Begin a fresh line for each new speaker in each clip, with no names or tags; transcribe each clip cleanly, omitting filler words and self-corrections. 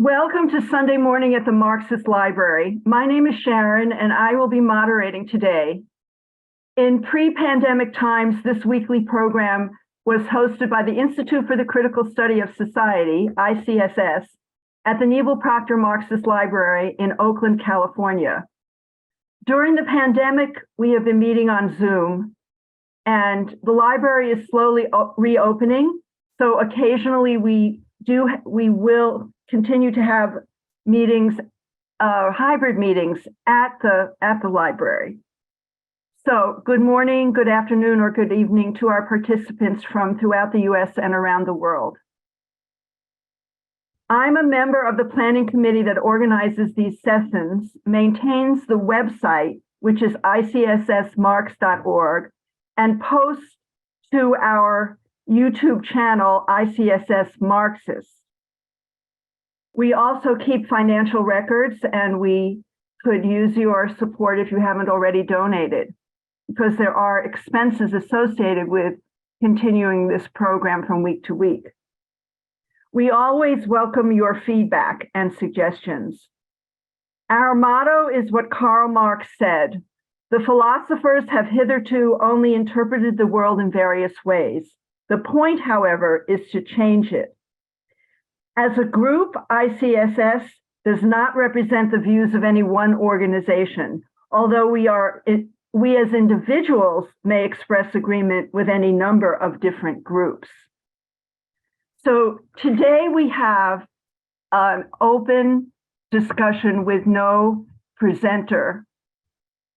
Welcome to Sunday morning at the Marxist Library. My name is Sharon, and I will be moderating today. In pre-pandemic times, this weekly program was hosted by the Institute for the Critical Study of Society, ICSS, at the Neville Proctor Marxist Library in Oakland, California. During the pandemic, we have been meeting on Zoom, and the library is slowly reopening. So occasionally we will continue to have meetings, hybrid meetings at the library. So good morning, good afternoon, or good evening to our participants from throughout the US and around the world. I'm a member of the planning committee that organizes these sessions, maintains the website, which is icssmarx.org, and posts to our YouTube channel, ICSS Marxists. We also keep financial records, and we could use your support if you haven't already donated, because there are expenses associated with continuing this program from week to week. We always welcome your feedback and suggestions. Our motto is what Karl Marx said: "The philosophers have hitherto only interpreted the world in various ways. The point, however, is to change it." As a group, ICSS does not represent the views of any one organization, although we as individuals may express agreement with any number of different groups. So today we have an open discussion with no presenter,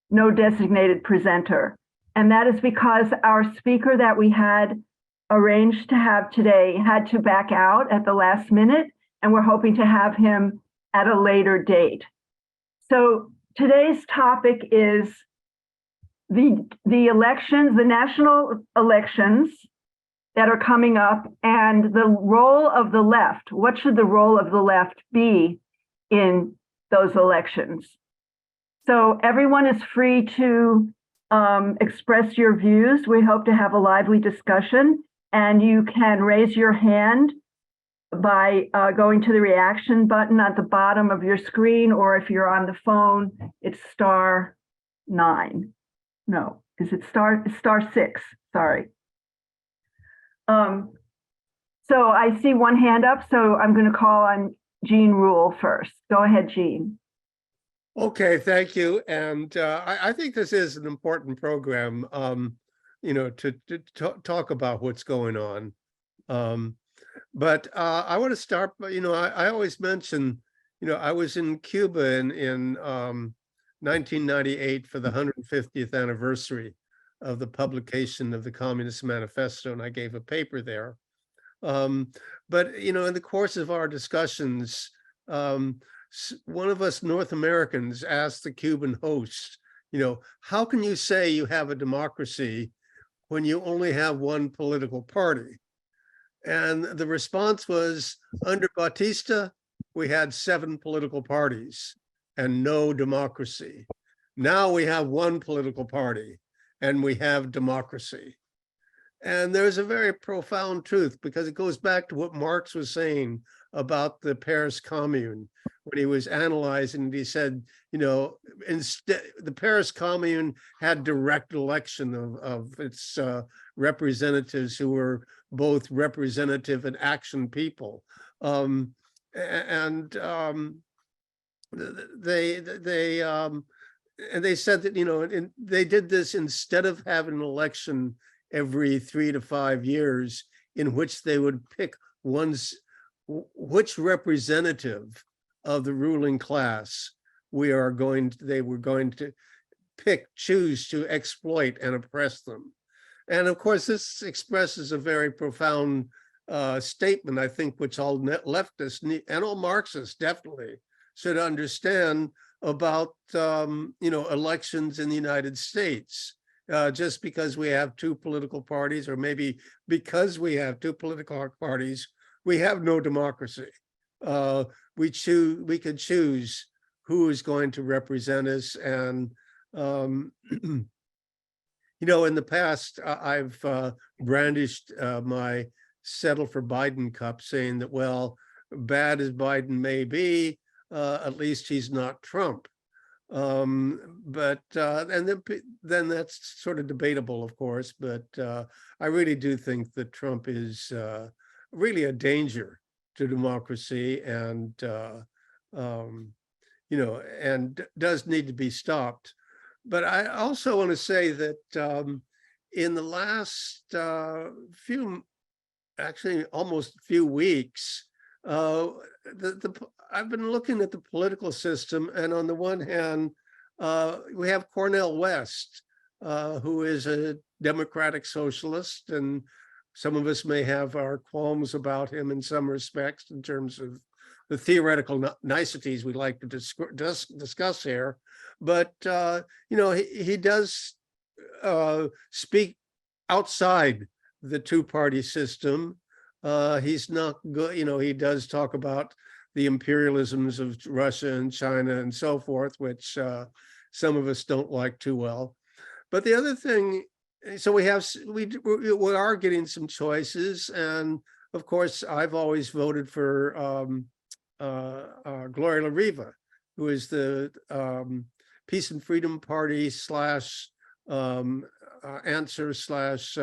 no designated presenter. And that is because our speaker that we had arranged to have today had to back out at the last minute, and we're hoping to have him at a later date. So today's topic is the elections, the national elections that are coming up, and the role of the left. What should the role of the left be in those elections? So everyone is free to express your views. We hope to have a lively discussion, and you can raise your hand by going to the reaction button at the bottom of your screen, or if you're on the phone, it's *9. No, is it *6? Sorry. So I see one hand up, so I'm going to call on Jean Rule first. Go ahead, Jean.
Okay, thank you. And I think this is an important program, to talk about what's going on. But I want to start, I always mention, I was in Cuba in 1998 for the 150th anniversary of the publication of the Communist Manifesto, and I gave a paper there. But, in the course of our discussions, one of us North Americans asked the Cuban host, how can you say you have a democracy when you only have one political party? And the response was, under Batista, we had 7 political parties and no democracy. Now we have one political party and we have democracy. And there's a very profound truth, because it goes back to what Marx was saying about the Paris Commune, when he was analyzing. He said, instead, the Paris Commune had direct election of its representatives, who were both representative and action people. They said that, they did this instead of having an election every 3 to 5 years, in which they would pick which representative of the ruling class they were going to choose to exploit and oppress them. And of course, this expresses a very profound statement, I think, which all leftists and all Marxists definitely should understand about elections in the United States. Just because we have 2 political parties, or maybe because we have 2 political parties, we have no democracy. We could choose who is going to represent us. And in the past, I've brandished my Settle for Biden cup, saying that, well, bad as Biden may be, at least he's not Trump. But and then that's sort of debatable, of course, but I really do think that Trump is really a danger to democracy, and and does need to be stopped. But I also want to say that in the last actually almost few weeks, I've been looking at the political system, and on the one hand, we have Cornel West, who is a democratic socialist, and some of us may have our qualms about him in some respects in terms of the theoretical niceties we like to discuss here. But he does speak outside the two-party system. He's not good, he does talk about the imperialisms of Russia and China and so forth, which some of us don't like too well. But the other thing, so we are getting some choices, and of course, I've always voted for Gloria La Riva, who is the Peace and Freedom Party slash answer slash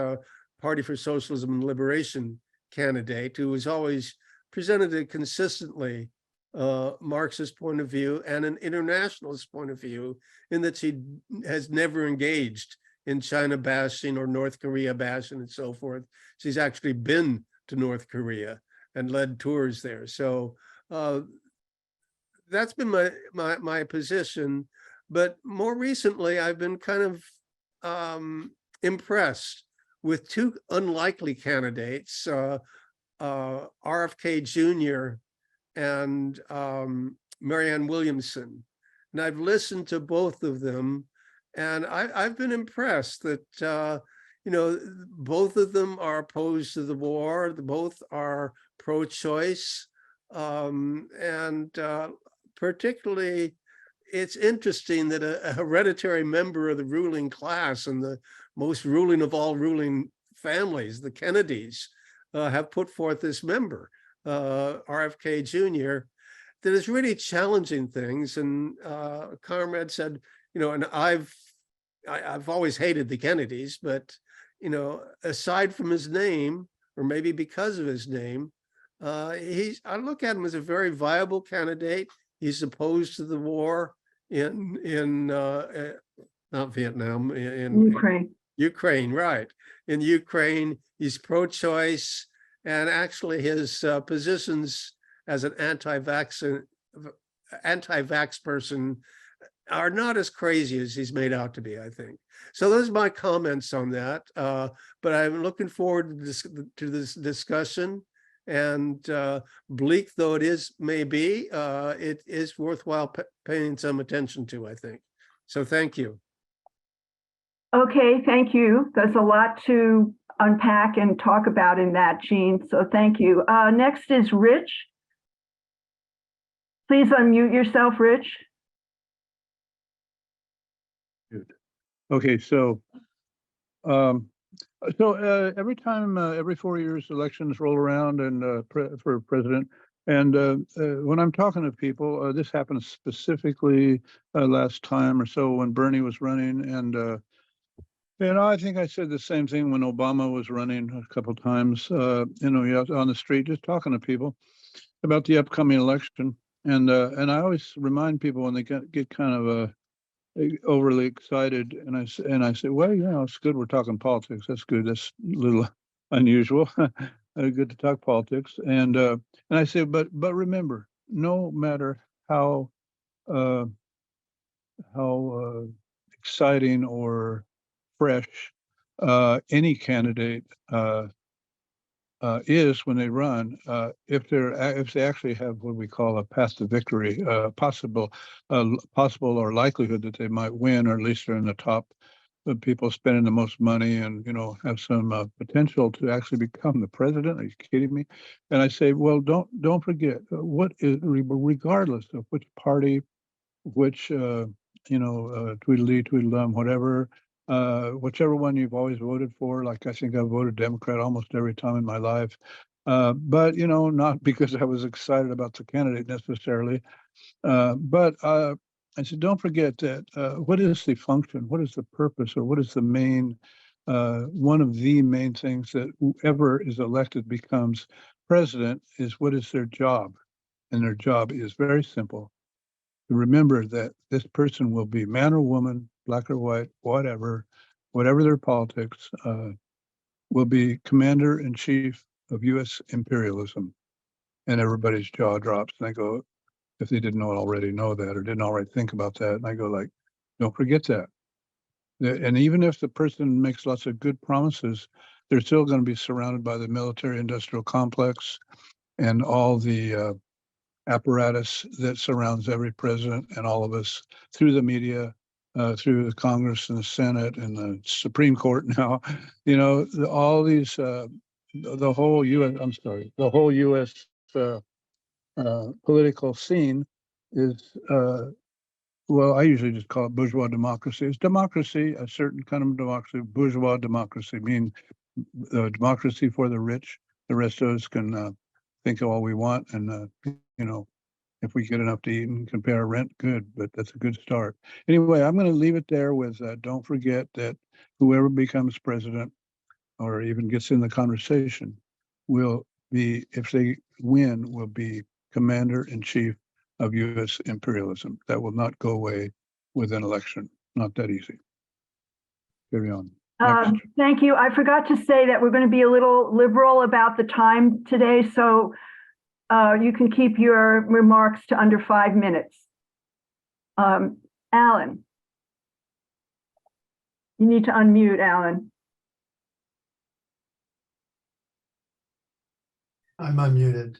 Party for Socialism and Liberation candidate, who has always presented a consistently Marxist point of view and an internationalist point of view, in that she has never engaged in China bashing or North Korea bashing and so forth. She's actually been to North Korea and led tours there. So that's been my position. But more recently, I've been kind of impressed with two unlikely candidates, RFK Jr. and Marianne Williamson. And I've listened to both of them, and I've been impressed that both of them are opposed to the war. Both are pro-choice, and particularly, it's interesting that a hereditary member of the ruling class and the most ruling of all ruling families, the Kennedys, have put forth this member, RFK Jr., that is really challenging things. And Comrade said, and I've always hated the Kennedys, but aside from his name, or maybe because of his name, I look at him as a very viable candidate. He's opposed to the war in not Vietnam, in Ukraine, right? In Ukraine, he's pro-choice, and actually his positions as an anti-vax person are not as crazy as he's made out to be, I think. So those are my comments on that. But I'm looking forward to this discussion. And bleak though it may be, it is worthwhile paying some attention to, I think. So thank you.
Okay, thank you. There's a lot to unpack and talk about in that, Jean. So thank you. Next is Rich. Please unmute yourself, Rich.
Good. Okay, so every time, every 4 years, elections roll around and for president. And when I'm talking to people, this happened specifically last time or so when Bernie was running, and I think I said the same thing when Obama was running a couple of times. On the street, just talking to people about the upcoming election, and I always remind people when they get kind of overly excited, and I say, well, it's good we're talking politics. That's good. That's a little unusual. Good to talk politics, and I say, but remember, no matter how exciting or fresh any candidate is when they run, if they actually have what we call a path to victory, possible or likelihood that they might win, or at least they're in the top of people spending the most money, and have some potential to actually become the president. Are you kidding me? And I say, well, don't forget what is, regardless of which party, which tweedledee, tweedledum, whatever. Whichever one you've always voted for, like I think I've voted Democrat almost every time in my life. But, you know, not because I was excited about the candidate necessarily. But I said, don't forget that what is the function? What is the purpose? Or what is the main, one of the main things that whoever is elected becomes president is what is their job? And their job is very simple. To remember that this person will be man or woman, black or white, whatever their politics, will be commander in chief of U.S. imperialism. And everybody's jaw drops. And I go, if they didn't already know that or didn't already think about that. And I go like, don't forget that. And even if the person makes lots of good promises, they're still going to be surrounded by the military industrial complex and all the apparatus that surrounds every president and all of us through the media, through the Congress and the Senate and the Supreme Court now, you know, all these, the whole U.S., I'm sorry, the whole U.S. Political scene is, well, I usually just call it bourgeois democracy. It's democracy, a certain kind of democracy, bourgeois democracy, meaning democracy for the rich. The rest of us can think of all we want. And, you know, if we get enough to eat and can pay our rent, good, but that's a good start. Anyway, I'm going to leave it there with don't forget that whoever becomes president or even gets in the conversation will be, if they win, will be commander in chief of U.S. imperialism. That will not go away with an election. Not that easy. Carry on.
Thank you. I forgot to say that we're going to be a little liberal about the time today, so you can keep your remarks to under 5 minutes. Alan, you need to unmute, Alan.
I'm unmuted.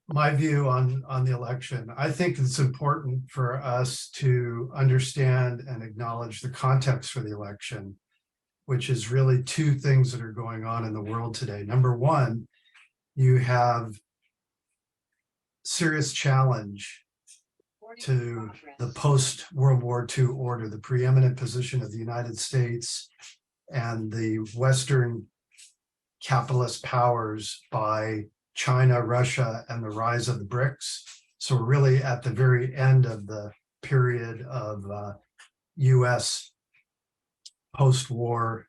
My view on the election, I think it's important for us to understand and acknowledge the context for the election, which is really two things that are going on in the world today. Number one, you have serious challenge to the post-World War II order, the preeminent position of the United States and the Western capitalist powers by China, Russia, and the rise of the BRICS. So we're really at the very end of the period of US post-war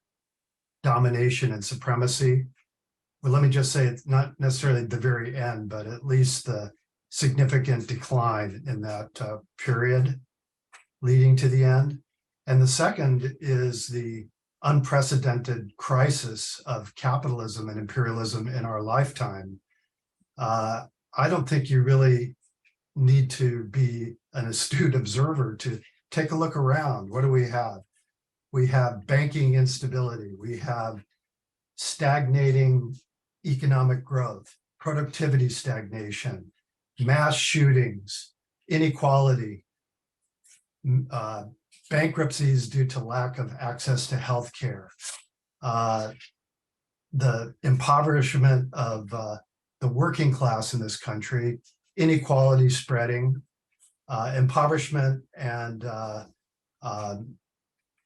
domination and supremacy. Well, let me just say it's not necessarily the very end, but at least the significant decline in that period leading to the end. And the second is the unprecedented crisis of capitalism and imperialism in our lifetime. I don't think you really need to be an astute observer to take a look around. What do we have? We have banking instability. We have stagnating economic growth, productivity stagnation, mass shootings, inequality, bankruptcies due to lack of access to healthcare, the impoverishment of the working class in this country, inequality spreading, impoverishment and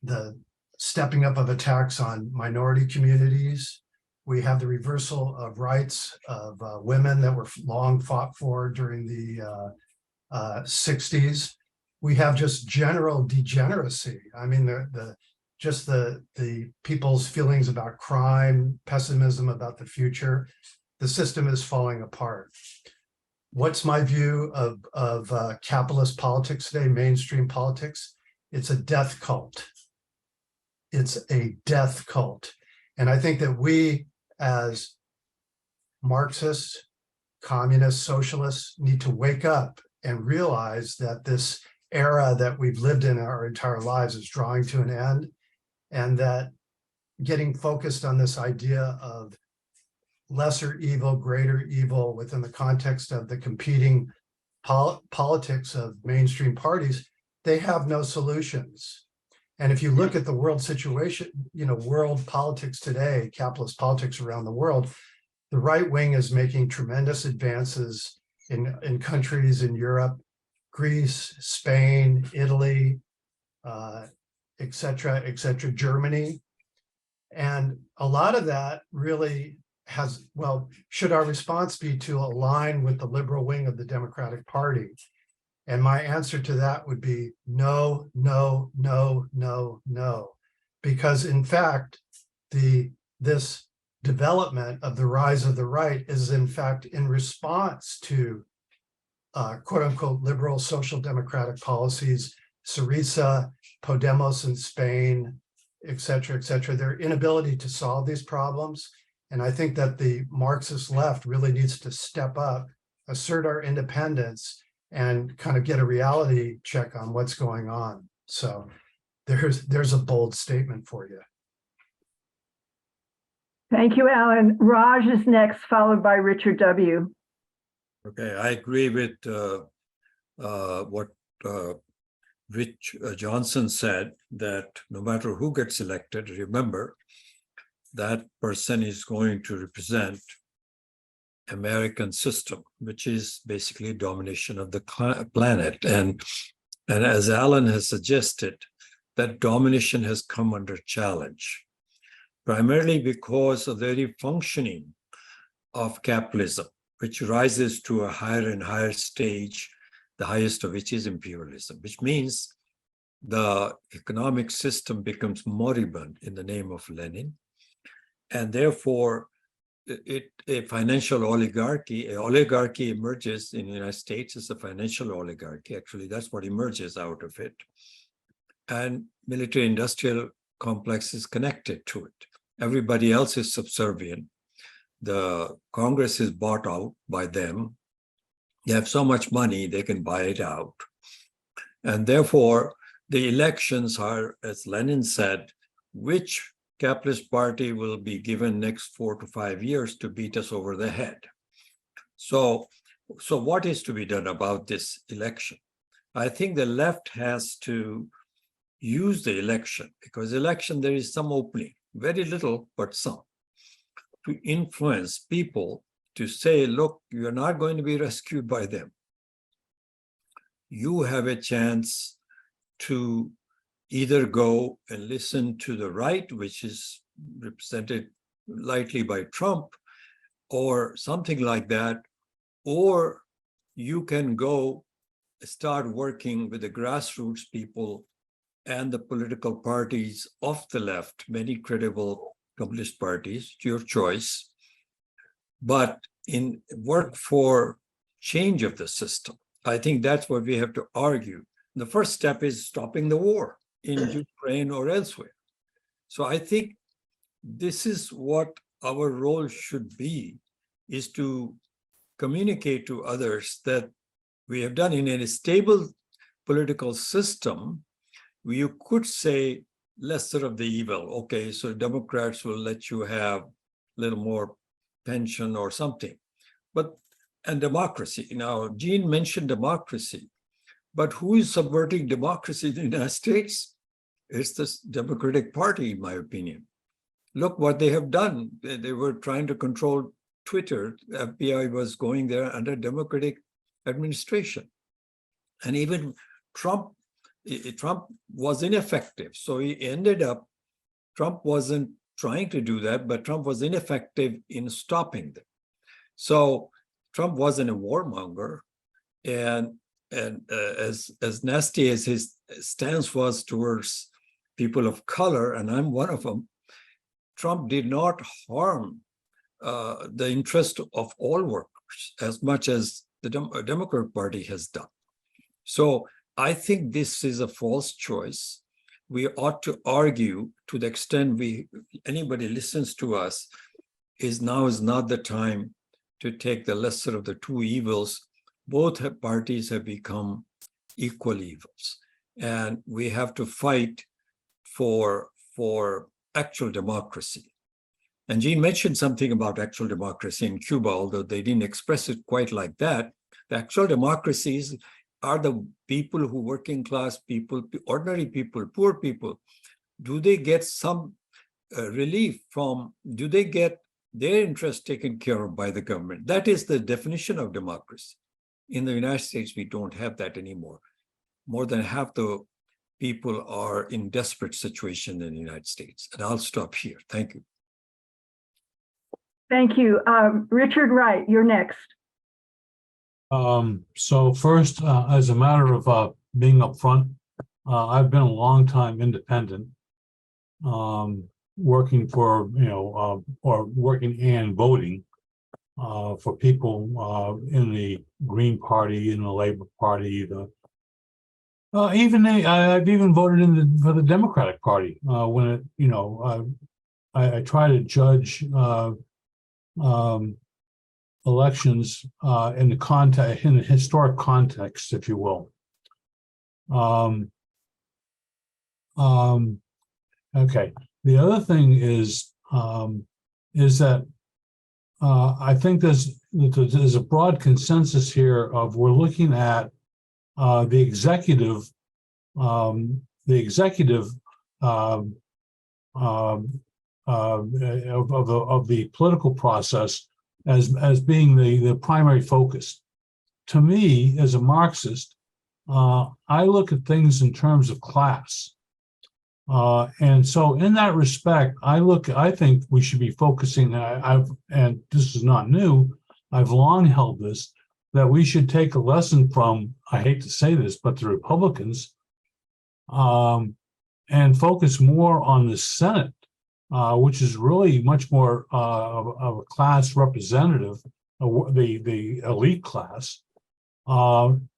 the stepping up of attacks on minority communities. We have the reversal of rights of women that were long fought for during the 60s. We have just general degeneracy. I mean, the people's feelings about crime, pessimism about the future. The system is falling apart. What's my view of capitalist politics today, mainstream politics? It's a death cult. It's a death cult. And I think that we, as Marxists, communists, socialists, need to wake up and realize that this era that we've lived in our entire lives is drawing to an end, and that getting focused on this idea of lesser evil, greater evil within the context of the competing politics of mainstream parties, they have no solutions. And if you look at the world situation, you know, world politics today, capitalist politics around the world, the right wing is making tremendous advances in countries in Europe, Greece, Spain, Italy, et cetera, Germany. And a lot of that really has, well, should our response be to align with the liberal wing of the Democratic Party? And my answer to that would be no, no, no, no, no. Because in fact, this development of the rise of the right is in fact in response to quote unquote liberal social democratic policies, Syriza, Podemos in Spain, et cetera, their inability to solve these problems. And I think that the Marxist left really needs to step up, assert our independence, and kind of get a reality check on what's going on. So there's a bold statement for you.
Thank you, Alan. Raj is next, followed by Richard W.
Okay, I agree with what Rich Johnson said, that no matter who gets elected, remember that person is going to represent American system, which is basically domination of the planet. And as Alan has suggested, that domination has come under challenge, primarily because of the very functioning of capitalism, which rises to a higher and higher stage, the highest of which is imperialism, which means the economic system becomes moribund in the name of Lenin. And therefore, a financial oligarchy emerges in the United States as a financial oligarchy. Actually, that's what emerges out of it. And military-industrial complex is connected to it. Everybody else is subservient. The Congress is bought out by them. They have so much money, they can buy it out. And therefore, the elections are, as Lenin said, which capitalist party will be given next 4 to 5 years to beat us over the head. So what is to be done about this election? I think the left has to use the election, because election, there is some opening, very little, but some, to influence people to say, look, you're not going to be rescued by them. You have a chance to either go and listen to the right, which is represented lightly by Trump, or something like that, or you can go start working with the grassroots people and the political parties of the left, many credible communist parties, your choice, but in work for change of the system. I think that's what we have to argue. The first step is stopping the war in Ukraine or elsewhere. So I think this is what our role should be, is to communicate to others that we have done in a stable political system. You could say lesser of the evil. Okay, so Democrats will let you have a little more pension or something. And democracy. Now, Gene mentioned democracy, but who is subverting democracy in the United States? It's the Democratic Party, in my opinion. Look what they have done. They were trying to control Twitter. The FBI was going there under Democratic administration. And even Trump was ineffective. So he ended up, Trump wasn't trying to do that, but Trump was ineffective in stopping them. So Trump wasn't a warmonger. And as nasty as his stance was towards people of color, and I'm one of them, Trump did not harm the interest of all workers as much as the Democratic Party has done. So I think this is a false choice. We ought to argue, to the extent anybody listens to us, now is not the time to take the lesser of the two evils. Both parties have become equal evils. And we have to fight for actual democracy. And Gene mentioned something about actual democracy in Cuba, although they didn't express it quite like that. The actual democracies are the people who, working class people, ordinary people, poor people. Do they get some relief from, do they get their interests taken care of by the government? That is the definition of democracy. In the United States, we don't have that anymore. More than half the people are in desperate situation in the United States. And I'll stop here. Thank you.
Thank you. Richard Wright, you're next.
So first, as a matter of being upfront, I've been a long time independent, working for, or working and voting for people in the Green Party, in the Labor Party, I've even voted for the Democratic Party when it, I try to judge elections in the historic context, if you will. Okay. The other thing is that I think there's a broad consensus here of we're looking at the executive of the political process as being the primary focus. To me, as a Marxist, I look at things in terms of class. And so in that respect, I think we should be focusing, and this is not new, I've long held this, that we should take a lesson from, I hate to say this, but the Republicans, and focus more on the Senate, which is really much more of a class representative, the elite class, and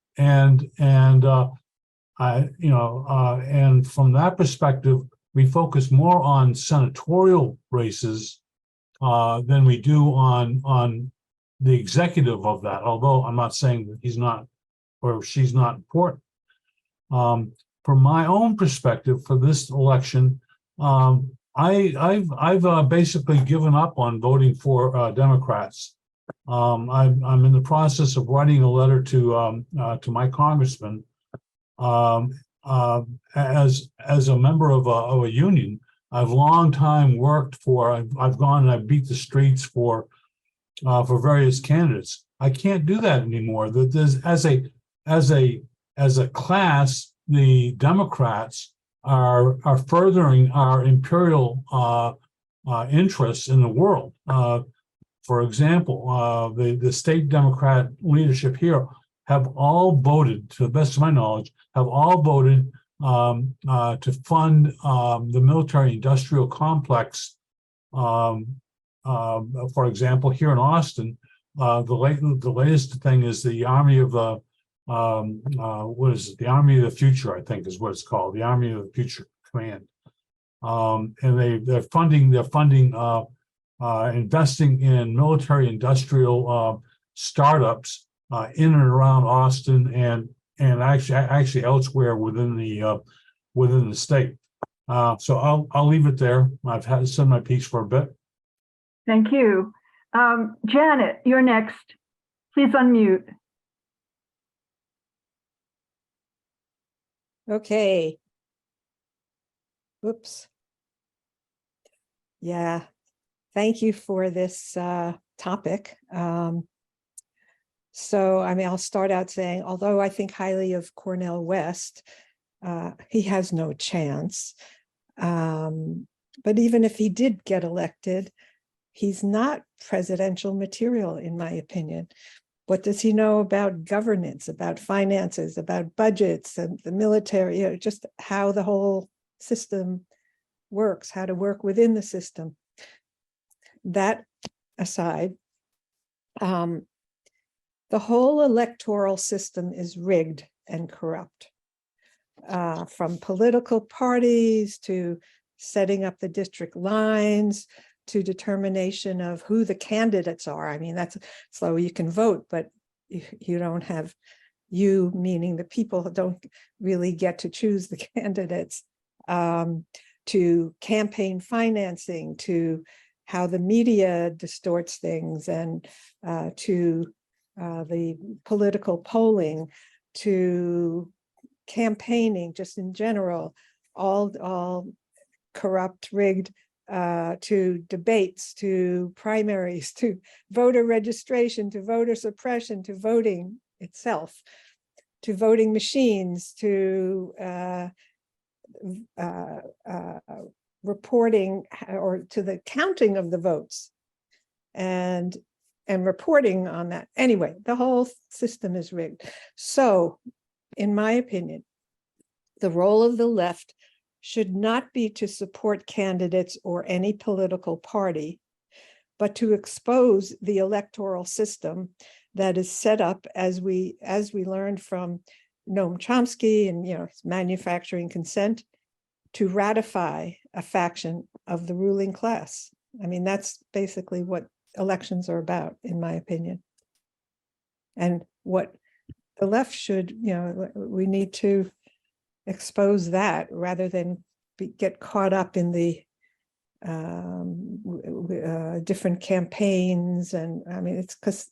from that perspective, we focus more on senatorial races than we do on the executive of that. Although I'm not saying that he's not or she's not important. From my own perspective for this election, I've basically given up on voting for Democrats. I'm in the process of writing a letter to my congressman. As a member of a union, I've long time worked for. I've gone and I beat the streets for various candidates. I can't do that anymore. There's as a class, the Democrats are furthering our imperial interests in the world. For example, the state Democrat leadership here have all voted, to the best of my knowledge, have all voted to fund the military-industrial complex. For example, here in Austin, the latest thing is the Army of the what is it? The Army of the Future, I think, is what it's called, the Army of the Future Command. And they're funding investing in military-industrial startups in and around Austin and actually elsewhere within the state. So I'll leave it there. I've had to send my piece for a bit.
Thank you. Janet, you're next. Please unmute.
Okay. Oops. Yeah. Thank you for this topic. So, I mean, I'll start out saying, although I think highly of Cornel West, he has no chance. But even if he did get elected, he's not presidential material, in my opinion. What does he know about governance, about finances, about budgets, and the military, just how the whole system works, how to work within the system? That aside, the whole electoral system is rigged and corrupt, from political parties to setting up the district lines to determination of who the candidates are. I mean, that's so you can vote, but you don't have, you meaning the people don't really get to choose the candidates, to campaign financing, to how the media distorts things, and to the political polling, to campaigning just in general, all corrupt, rigged, to debates, to primaries, to voter registration, to voter suppression, to voting itself, to voting machines, to reporting or to the counting of the votes and reporting on that. Anyway, the whole system is rigged. So, in my opinion, the role of the left should not be to support candidates or any political party, but to expose the electoral system that is set up as we learned from Noam Chomsky and manufacturing consent to ratify a faction of the ruling class. I mean, that's basically what elections are about, in my opinion. And what the left should, we need to expose that rather than get caught up in the different campaigns. And I mean, it's because,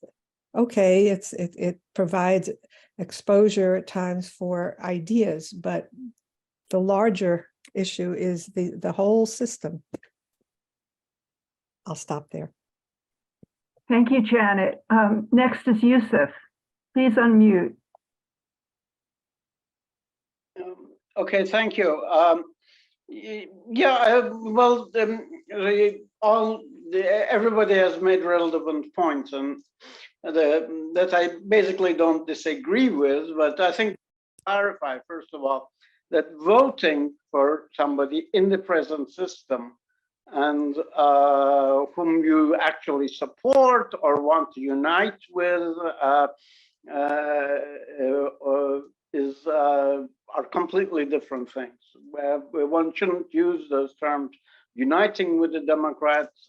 okay, it provides exposure at times for ideas, but the larger issue is the whole system. I'll stop there.
Thank you, Janet. Next is Yusuf. Please unmute.
Okay, thank you. Everybody has made relevant points, and that I basically don't disagree with, but I think to clarify, first of all, that voting for somebody in the present system and whom you actually support or want to unite with are completely different things. One shouldn't use those terms, uniting with the Democrats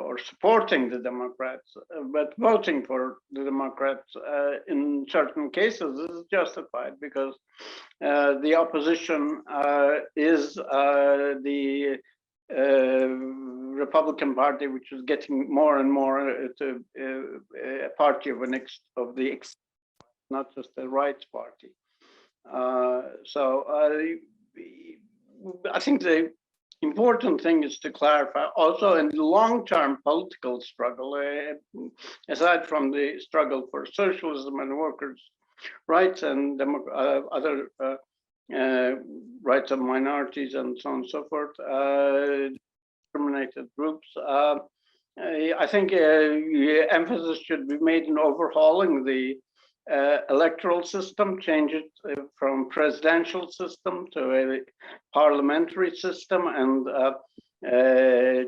or supporting the Democrats, but voting for the Democrats in certain cases is justified because the opposition is the Republican Party, which is getting more and more to a party of not just a rights party. So I think the important thing is to clarify also in the long-term political struggle, aside from the struggle for socialism and workers' rights and other rights of minorities and so on and so forth, discriminated groups. I think emphasis should be made in overhauling the electoral system, change it from presidential system to a parliamentary system, and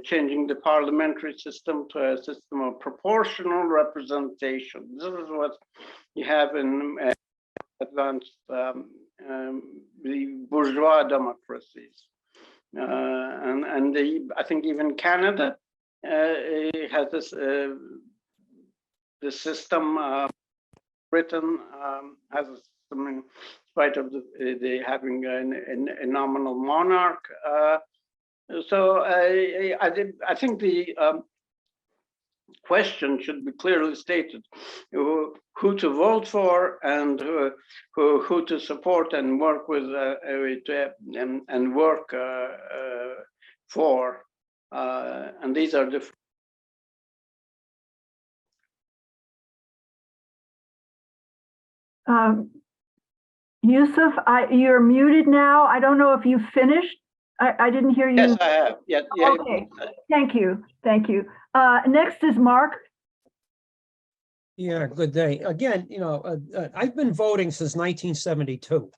changing the parliamentary system to a system of proportional representation. This is what you have in advanced the bourgeois democracies, and I think even Canada has this the system. Britain has a system in spite of the having a nominal monarch. So I think the question should be clearly stated: who to vote for and who to support and work with and work for, and these are different.
Yusuf, you're muted now. I don't know if you finished. I didn't hear you.
Yes, I have. Yeah.
Okay. Thank you. Thank you. Next is Mark.
Yeah, good day. Again, I've been voting since 1972.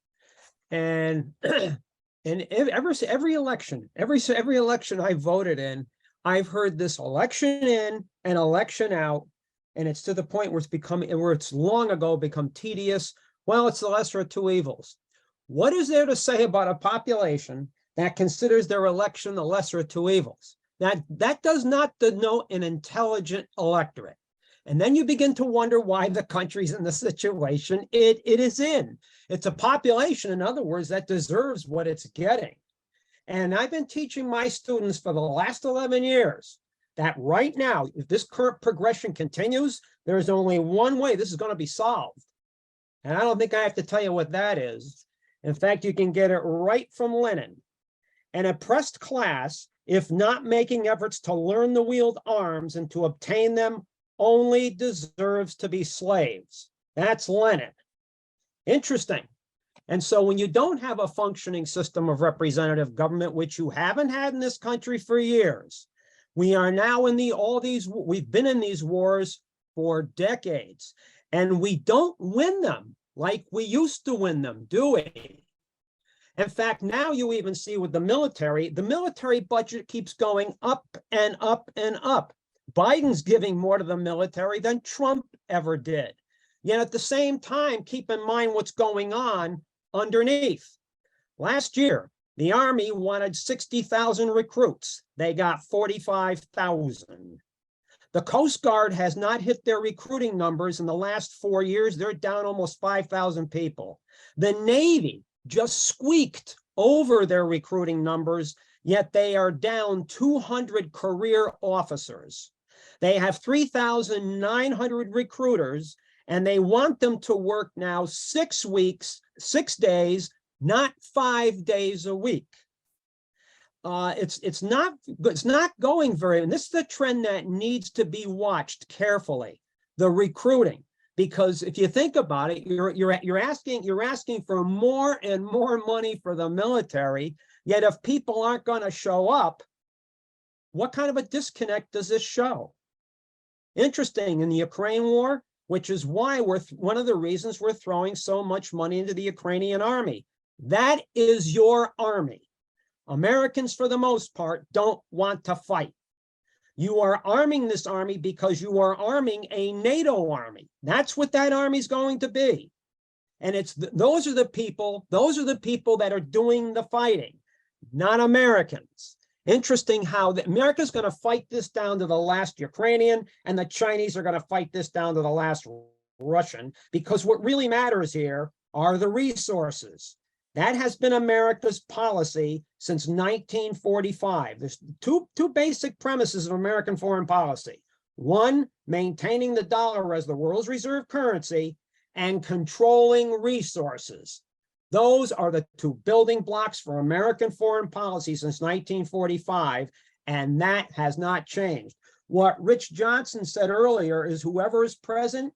And and every election I voted in, I've heard this election in and election out. And it's to the point where it's long ago become tedious. Well, it's the lesser of two evils. What is there to say about a population that considers their election the lesser of two evils? That does not denote an intelligent electorate. And then you begin to wonder why the country's in the situation it is in. It's a population, in other words, that deserves what it's getting. And I've been teaching my students for the last 11 years that right now, if this current progression continues, there is only one way this is going to be solved. And I don't think I have to tell you what that is. In fact, you can get it right from Lenin. An oppressed class, if not making efforts to learn to wield arms and to obtain them, only deserves to be slaves. That's Lenin. Interesting. And so when you don't have a functioning system of representative government, which you haven't had in this country for years, we are now in we've been in these wars for decades, and we don't win them like we used to win them, do we? In fact, now you even see with the military budget keeps going up and up and up. Biden's giving more to the military than Trump ever did. Yet at the same time, keep in mind what's going on underneath. Last year, the Army wanted 60,000 recruits. They got 45,000. The Coast Guard has not hit their recruiting numbers in the last 4 years. They're down almost 5,000 people. The Navy just squeaked over their recruiting numbers, yet they are down 200 career officers. They have 3,900 recruiters, and they want them to work now 6 weeks, 6 days, not 5 days a week. It's not going very, and this is the trend that needs to be watched carefully, the recruiting. Because if you think about it, you're asking for more and more money for the military, yet if people aren't going to show up, what kind of a disconnect does this show? Interesting, in the Ukraine war, which is why one of the reasons we're throwing so much money into the Ukrainian army. That is your army. Americans, for the most part, don't want to fight. You are arming this army because you are arming a NATO army. That's what that army is going to be. And those are the people that are doing the fighting, not Americans. Interesting how America's going to fight this down to the last Ukrainian, and the Chinese are going to fight this down to the last Russian, because what really matters here are the resources. That has been America's policy since 1945. There's two basic premises of American foreign policy. One, maintaining the dollar as the world's reserve currency, and controlling resources. Those are the two building blocks for American foreign policy since 1945, and that has not changed. What Rich Johnson said earlier is whoever is president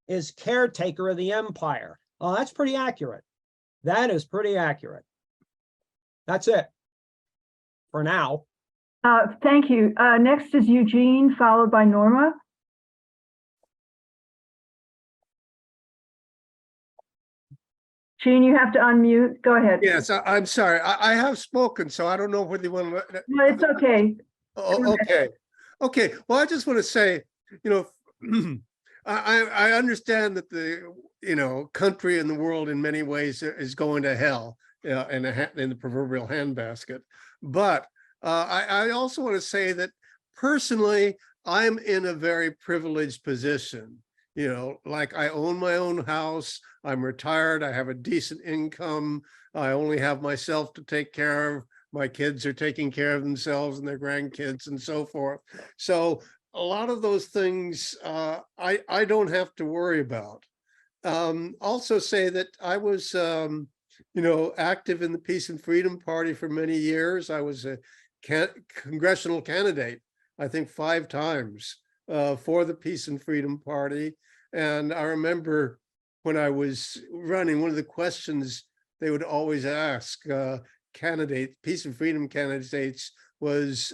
is caretaker of the empire. Oh, that's pretty accurate. That is pretty accurate. That's it for now.
Thank you. Next is Eugene, followed by Norma. Gene, you have to unmute. Go ahead.
Yes, I'm sorry. I have spoken, so I don't know whether you want to.
No, it's okay.
Oh, okay. Okay. Well, I just want to say, I understand that the, country and the world in many ways is going to hell in the proverbial handbasket. But I also want to say that personally, I'm in a very privileged position. Like I own my own house, I'm retired, I have a decent income, I only have myself to take care of, my kids are taking care of themselves and their grandkids and so forth. So a lot of those things I don't have to worry about. Also say that I was, active in the Peace and Freedom Party for many years. I was a congressional candidate, I think 5 times for the Peace and Freedom Party. And I remember when I was running, one of the questions they would always ask Peace and Freedom candidates was,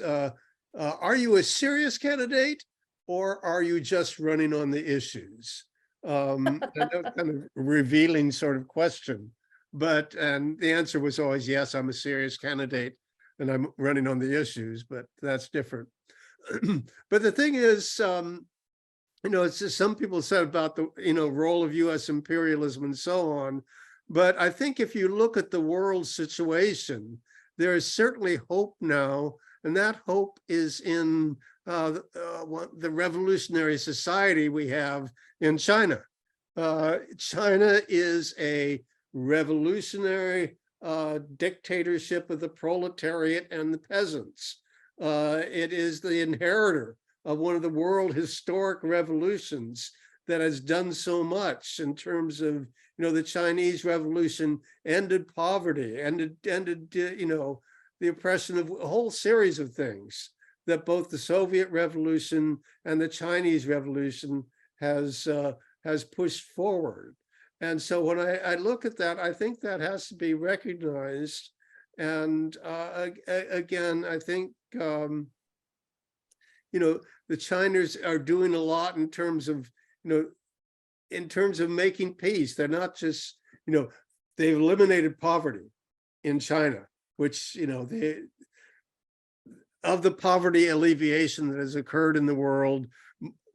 are you a serious candidate or are you just running on the issues? And that was kind of revealing sort of question. And the answer was always, yes, I'm a serious candidate and I'm running on the issues, but that's different. But the thing is, it's just some people said about the, role of US imperialism and so on. But I think if you look at the world situation, there is certainly hope now. And that hope is in the revolutionary society we have in China. China is a revolutionary dictatorship of the proletariat and the peasants. It is the inheritor of one of the world historic revolutions that has done so much in terms of, the Chinese Revolution ended poverty, ended the oppression of a whole series of things that both the Soviet Revolution and the Chinese Revolution has pushed forward. And so when I look at that, I think that has to be recognized. And again, I think, the Chinese are doing a lot in terms of, in terms of making peace. They're not just, they've eliminated poverty in China, which, of the poverty alleviation that has occurred in the world,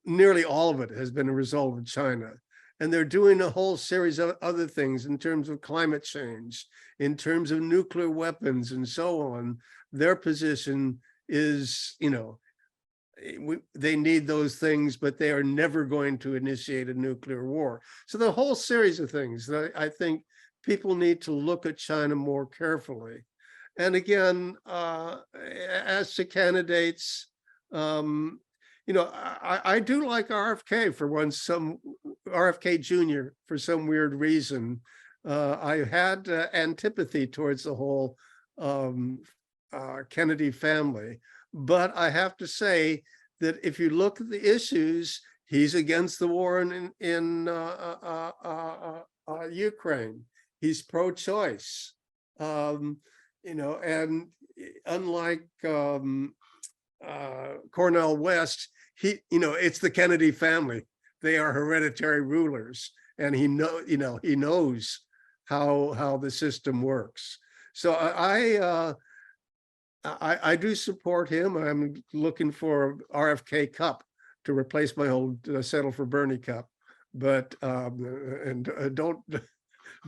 nearly all of it has been a result of China. And they're doing a whole series of other things in terms of climate change, in terms of nuclear weapons and so on. Their position is, they need those things, but they are never going to initiate a nuclear war. So the whole series of things that I think people need to look at China more carefully. And again, as to candidates, I do like RFK for one, RFK Jr. for some weird reason. I had antipathy towards the whole Kennedy family, but I have to say that if you look at the issues, he's against the war in Ukraine. He's pro-choice. And unlike Cornel West, it's the Kennedy family. They are hereditary rulers, and he knows how the system works. So I do support him. I'm looking for RFK Cup to replace my old Settle for Bernie Cup, but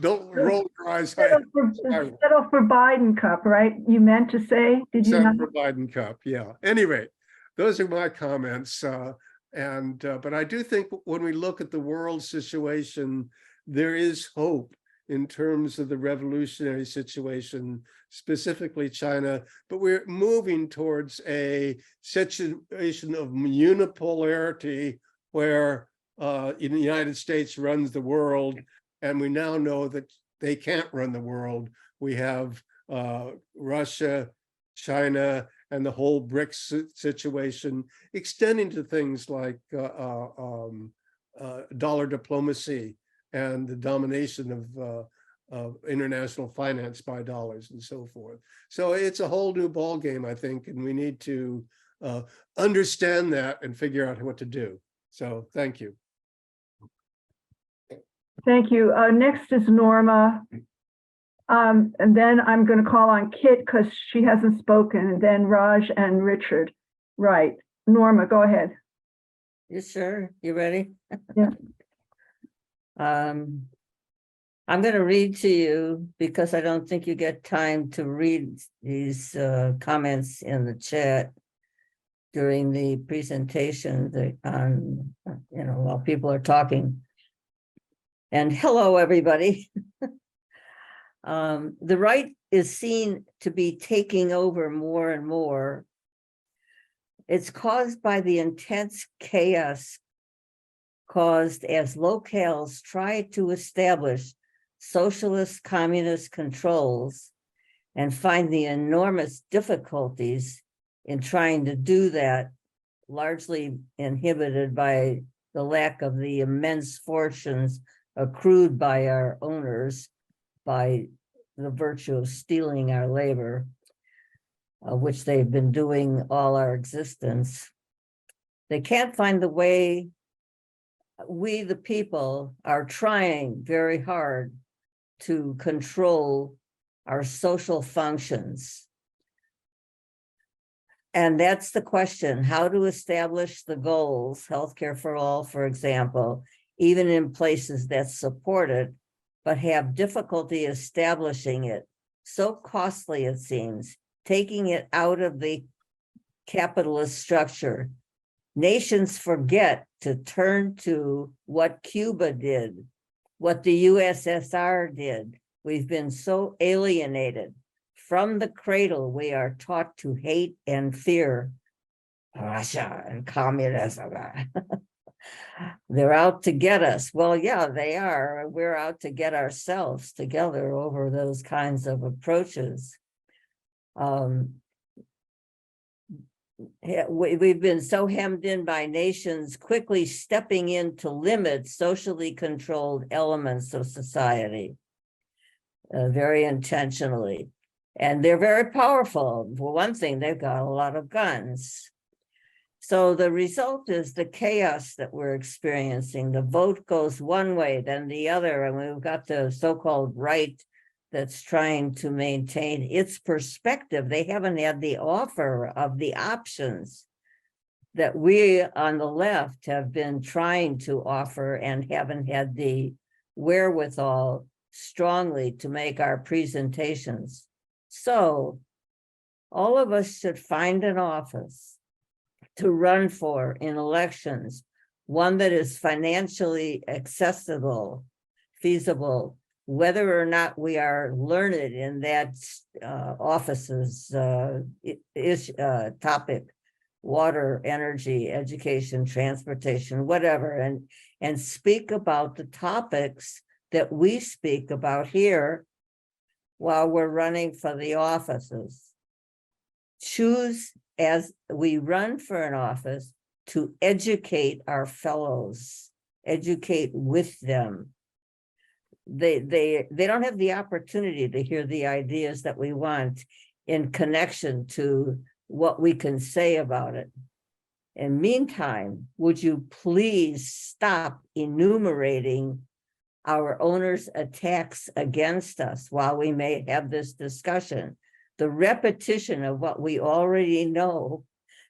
don't roll your eyes.
Settle for Biden Cup, right? You meant to say, did you not?
Settle for Biden Cup, yeah. Anyway, those are my comments. But I do think when we look at the world situation, there is hope in terms of the revolutionary situation, specifically China, but we're moving towards a situation of unipolarity where the United States runs the world, and we now know that they can't run the world. We have Russia, China, and the whole BRICS situation extending to things like dollar diplomacy and the domination of international finance by dollars and so forth. So it's a whole new ballgame, I think, and we need to understand that and figure out what to do. So thank you.
Thank you. Next is Norma. And then I'm going to call on Kit because she hasn't spoken, and then Raj and Richard. Right. Norma, go ahead.
You sure? You ready?
Yeah.
I'm going to read to you because I don't think you get time to read these comments in the chat during the presentation on, while people are talking. And hello, everybody. The right is seen to be taking over more and more. It's caused by the intense chaos caused as locales try to establish socialist communist controls and find the enormous difficulties in trying to do that, largely inhibited by the lack of the immense fortunes accrued by our owners by the virtue of stealing our labor, which they've been doing all our existence. They can't find the way. We, the people, are trying very hard to control our social functions. And that's the question, how to establish the goals, healthcare for all, for example, even in places that support it, but have difficulty establishing it. So costly, it seems, taking it out of the capitalist structure. Nations forget to turn to what Cuba did, what the USSR did. We've been so alienated. From the cradle, we are taught to hate and fear Russia and communism. They're out to get us. Well, yeah, they are. We're out to get ourselves together over those kinds of approaches. we've been so hemmed in by nations quickly stepping in to limit socially controlled elements of society, very intentionally. And they're very powerful. For one thing, they've got a lot of guns. So the result is the chaos that we're experiencing. The vote goes one way, then the other, and we've got the so-called right that's trying to maintain its perspective. They haven't had the offer of the options that we on the left have been trying to offer and haven't had the wherewithal strongly to make our presentations. So all of us should find an office to run for in elections, one that is financially accessible, feasible, whether or not we are learned in that office's topic, water, energy, education, transportation, whatever, and speak about the topics that we speak about here while we're running for the offices. Choose, as we run for an office, to educate our fellows, educate with them. They don't have the opportunity to hear the ideas that we want in connection to what we can say about it. And meantime, would you please stop enumerating our owners' attacks against us while we may have this discussion? The repetition of what we already know.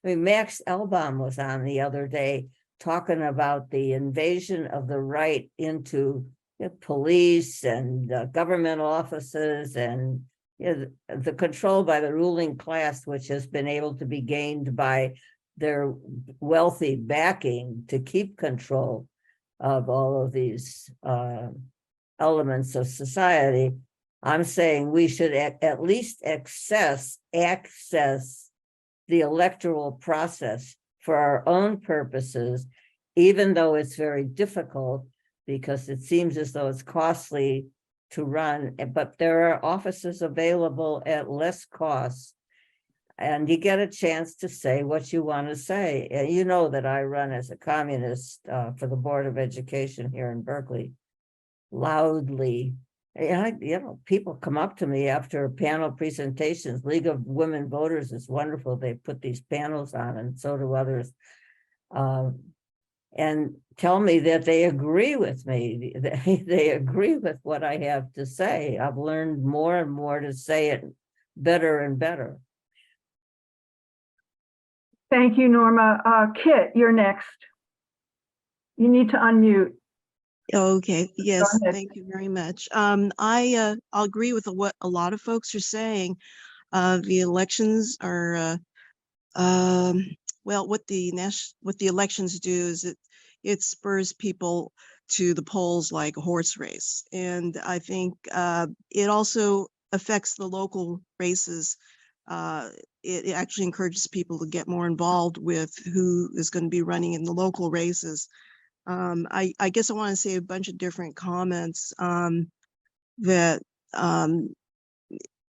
I mean, Max Elbaum was on the other day talking about the invasion of the right into police and government offices, and the control by the ruling class, which has been able to be gained by their wealthy backing to keep control of all of these elements of society. I'm saying we should at least access the electoral process for our own purposes, even though it's very difficult because it seems as though it's costly to run, but there are offices available at less cost, and you get a chance to say what you want to say. And you know that I run as a communist for the Board of Education here in Berkeley, loudly. People come up to me after panel presentations. League of Women Voters is wonderful. They put these panels on, and so do others, and tell me that they agree with me. They agree with what I have to say. I've learned more and more to say it better and better.
Thank you, Norma. Kit, you're next. You need to unmute.
Okay, yes,
ahead.
thank you very much. I'll agree with what a lot of folks are saying. The elections are, well, what the elections do is it spurs people to the polls like a horse race. And I think it also affects the local races. It actually encourages people to get more involved with who is going to be running in the local races. I guess I want to say a bunch of different comments that,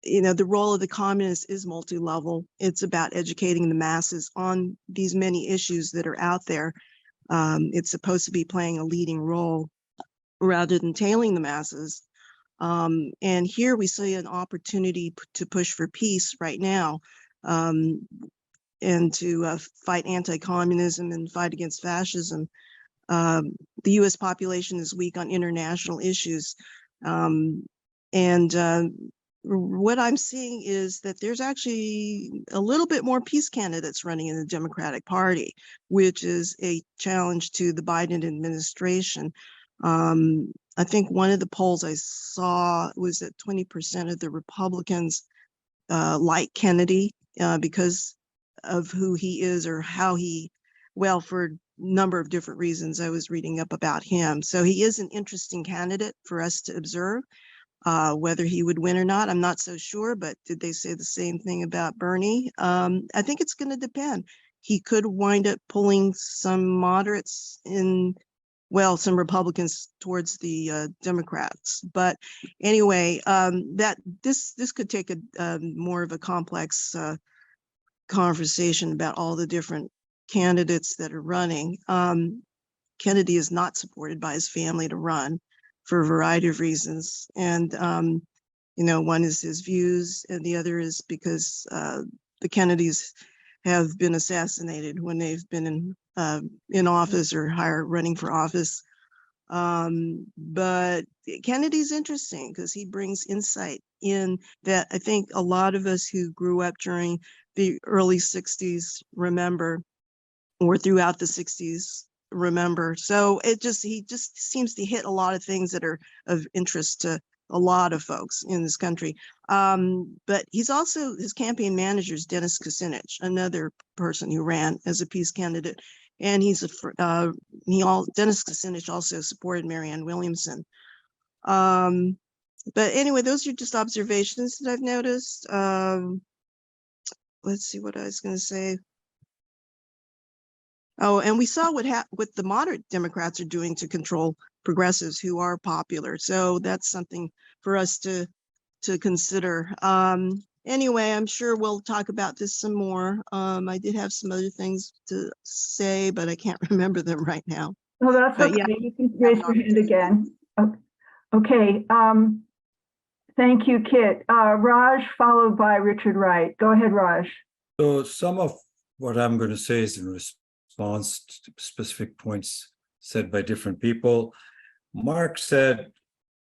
the role of the communist is multi-level. It's about educating the masses on these many issues that are out there. It's supposed to be playing a leading role rather than tailing the masses. And here we see an opportunity to push for peace right now, and to fight anti-communism and fight against fascism. The US population is weak on international issues. What I'm seeing is that there's actually a little bit more peace candidates running in the Democratic Party, which is a challenge to the Biden administration. I think one of the polls I saw was that 20% of the Republicans like Kennedy because of who he is or how he, well, for a number of different reasons I was reading up about him. So he is an interesting candidate for us to observe. Whether he would win or not, I'm not so sure, but did they say the same thing about Bernie? I think it's going to depend. He could wind up pulling some moderates in, well, some Republicans towards the Democrats. But anyway, that this could take a more of a complex conversation about all the different candidates that are running. Kennedy is not supported by his family to run for a variety of reasons. And, you know, one is his views and the other is because the Kennedys have been assassinated when they've been in office or running for office. But Kennedy's interesting because he brings insight in that I think a lot of us who grew up during the early 60s remember, or throughout the 60s remember. So he just seems to hit a lot of things that are of interest to a lot of folks in this country. But he's also, his campaign manager is Dennis Kucinich, another person who ran as a peace candidate. And Dennis Kucinich also supported Marianne Williamson. But anyway, those are just observations that I've noticed. Let's see what I was going to say. Oh, and we saw what the moderate Democrats are doing to control progressives who are popular. So that's something for us to consider. Anyway, I'm sure we'll talk about this some more. I did have some other things to say, but I can't remember them right now.
Oh, that's
But
okay.
yeah,
You can raise your hand again. Okay. Thank you, Kit. Raj, followed by Richard Wright. Go ahead, Raj.
So some of what I'm going to say is in response to specific points said by different people. Mark said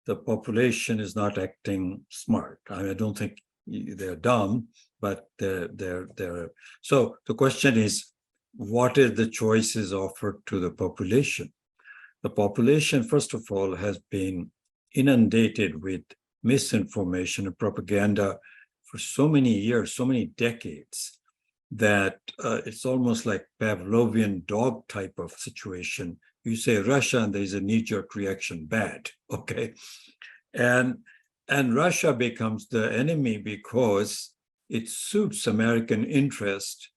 the population is not acting smart. I don't think they're dumb, but they're. So the question is, what are the choices offered to the population? The population, first of all, has been inundated with misinformation and propaganda for so many years, so many decades, that it's almost like Pavlovian dog type of situation. You say Russia and there's a knee-jerk reaction, bad, okay? And Russia becomes the enemy because it suits American interest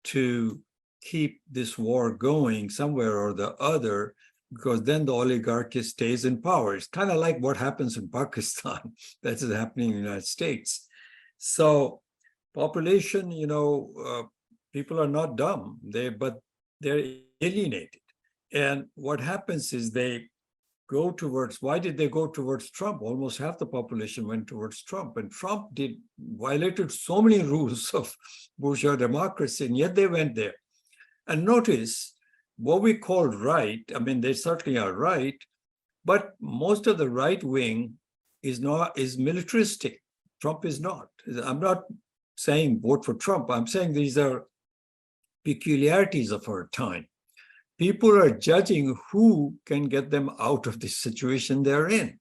to keep this war going somewhere or the other, because then the oligarchy stays in power. It's kind of like what happens in Pakistan that is happening in the United States. So population, people are not dumb, but they're alienated. And what happens is they go towards, why did they go towards Trump? Almost half the population went towards Trump. And Trump violated so many rules of bourgeois democracy, and yet they went there. And notice, what we call right, I mean, they certainly are right, but most of the right wing is militaristic. Trump is not. I'm not saying vote for Trump. I'm saying these are peculiarities of our time. People are judging who can get them out of the situation they're in.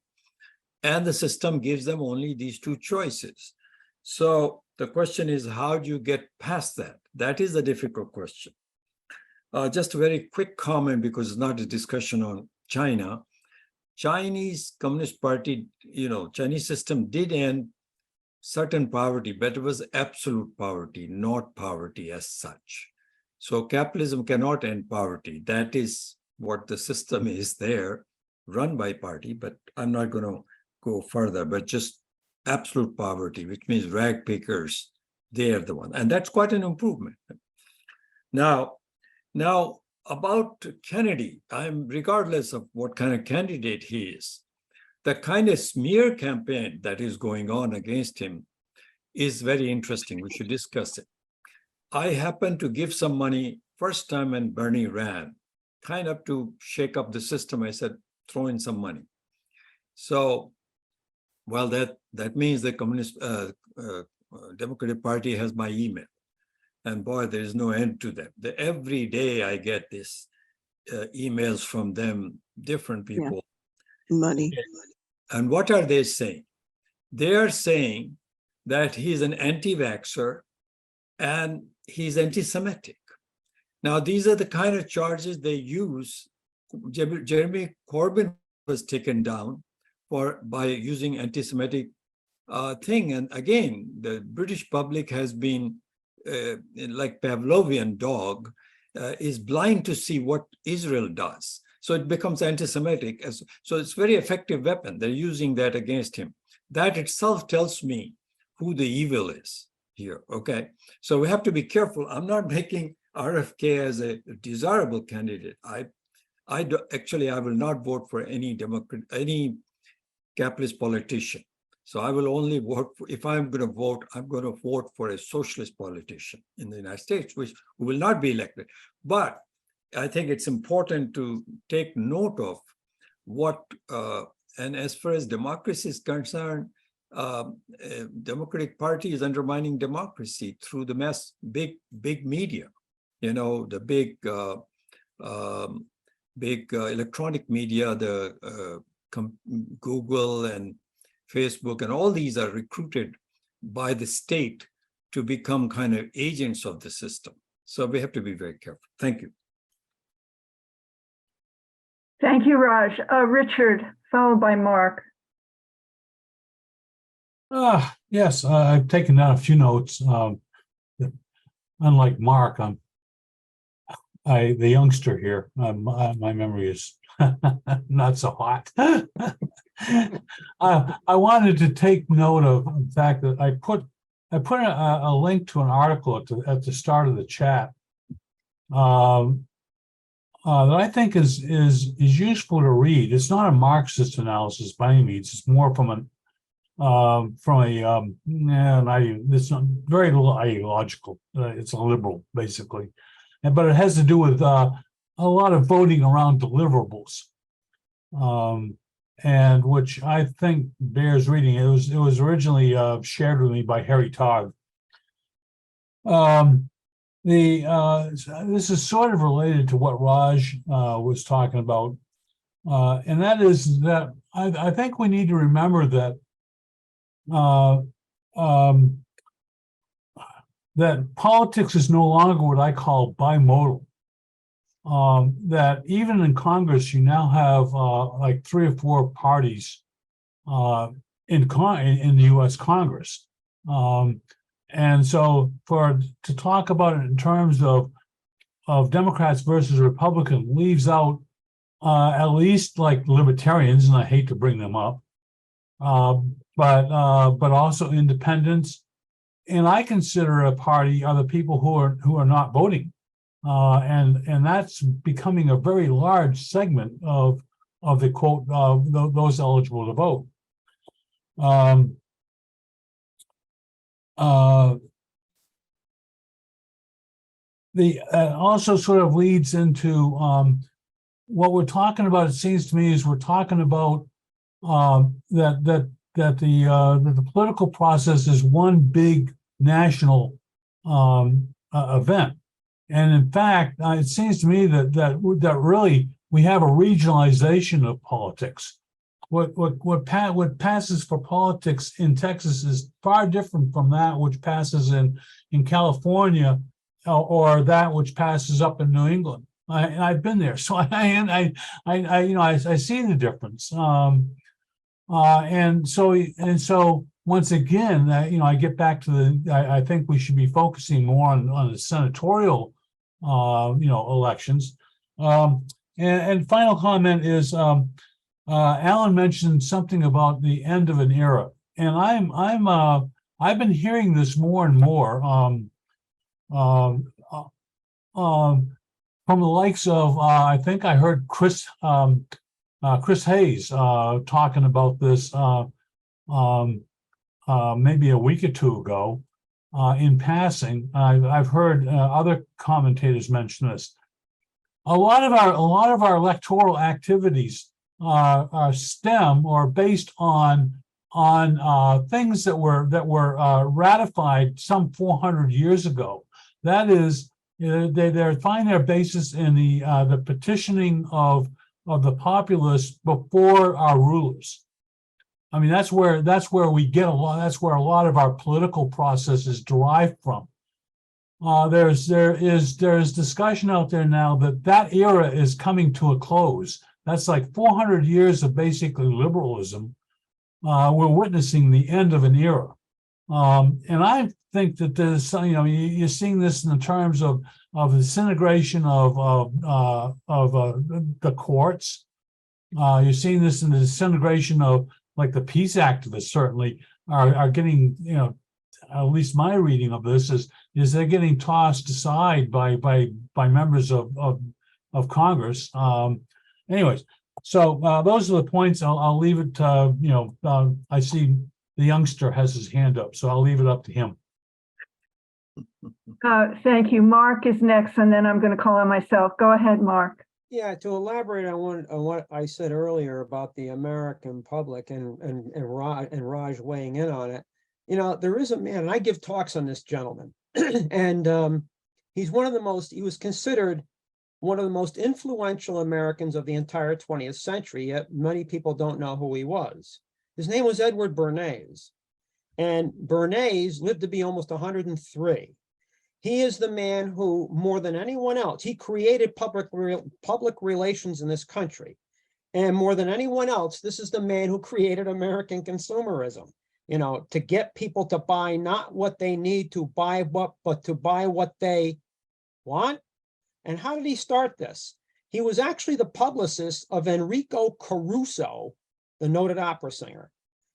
And the system gives them only these two choices. So the question is, how do you get past that? That is a difficult question. Just a very quick comment, because it's not a discussion on China. Chinese Communist Party, Chinese system did end certain poverty, but it was absolute poverty, not poverty as such. So capitalism cannot end poverty. That is what the system is there, run by party, but I'm not going to go further, but just absolute poverty, which means rag pickers, they're the one. And that's quite an improvement. Now about Kennedy, regardless of what kind of candidate he is, the kind of smear campaign that is going on against him is very interesting. We should discuss it. I happened to give some money first time when Bernie ran, kind of to shake up the system. I said, throw in some money. So, well, that means the Democratic Party has my email. And boy, there is no end to them. Every day I get this emails from them, different people.
Yeah. Money.
And what are they saying? They are saying that he's an anti-vaxxer and he's anti-Semitic. Now, these are the kind of charges they use. Jeremy Corbyn was taken down by using anti-Semitic thing. And again, the British public has been like Pavlovian dog, is blind to see what Israel does. So it becomes anti-Semitic. So it's a very effective weapon. They're using that against him. That itself tells me who the evil is. here. Okay, so we have to be careful. I'm not making RFK as a desirable candidate. I will not vote for any Democrat, any capitalist politician. So I will only vote for, if I'm going to vote, I'm going to vote for a socialist politician in the United States, who will not be elected. But I think it's important to take note of what, and as far as democracy is concerned, Democratic Party is undermining democracy through the big media, you know, the big electronic media, the Google and Facebook, and all these are recruited by the state to become kind of agents of the system. So we have to be very careful. Thank you.
Thank you, Raj. Richard, followed by Mark.
Yes, I've taken down a few notes. Unlike Mark, I'm the youngster here. My memory is not so hot. I wanted to take note of the fact that I put a link to an article at the start of the chat that I think is useful to read. It's not a Marxist analysis by any means. It's more from it's not very ideological. It's a liberal, basically, but it has to do with a lot of voting around deliverables, and which I think bears reading. It was originally shared with me by Harry Todd. This is sort of related to what Raj was talking about, and that is that I think we need to remember that that politics is no longer what I call bimodal. That even in Congress, you now have like 3 or 4 parties in the U.S. Congress. And so to talk about it in terms of Democrats versus Republicans leaves out at least like libertarians, and I hate to bring them up, but also independents. And I consider a party are the people who are not voting, and that's becoming a very large segment of the quote those eligible to vote. Also sort of leads into what we're talking about. It seems to me is we're talking about that the political process is one big national event, and in fact, it seems to me that really we have a regionalization of politics. What passes for politics in Texas is far different from that which passes in California or that which passes up in New England. And I've been there, so I see the difference. And so once again, I get back to I think we should be focusing more on the senatorial, elections. And final comment is, Alan mentioned something about the end of an era, and I've been hearing this more and more from the likes of I think I heard Chris Hayes talking about this maybe a week or 2 ago in passing. I've heard other commentators mention this. A lot of our electoral activities are stem or based on things that were ratified some 400 years ago. That is, they find their basis in the petitioning of the populace before our rulers. I mean, that's where we get a lot. That's where a lot of our political process is derived from. There is discussion out there now that era is coming to a close. That's like 400 years of basically liberalism. We're witnessing the end of an era, and I think that there's you're seeing this in the terms of the disintegration of the courts. You're seeing this in the disintegration of, like, the peace activists certainly are getting at least my reading of this is they're getting tossed aside by members of Congress. Anyways, so those are the points. I'll leave it to, I see the youngster has his hand up, so I'll leave it up to him.
Thank you. Mark is next, and then I'm going to call on myself. Go ahead, Mark.
Yeah, to elaborate on what I said earlier about the American public and Raj weighing in on it, there is a man, and I give talks on this gentleman, and he was considered one of the most influential Americans of the entire 20th century, yet many people don't know who he was. His name was Edward Bernays, and Bernays lived to be almost 103. He is the man who, more than anyone else, he created public relations in this country. And more than anyone else, this is the man who created American consumerism, to get people to buy not what they need to buy, but to buy what they want. And how did he start this? He was actually the publicist of Enrico Caruso, the noted opera singer.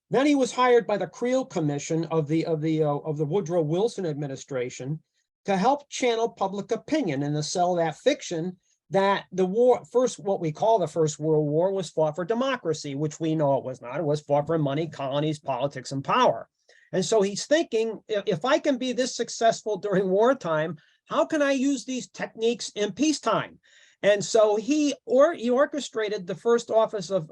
Then he was hired by the Creel Commission of the Woodrow Wilson administration to help channel public opinion and to sell that fiction that what we call the First World War was fought for democracy, which we know it was not. It was fought for money, colonies, politics, and power. And so he's thinking, if I can be this successful during wartime, how can I use these techniques in peacetime? And so he orchestrated the first office of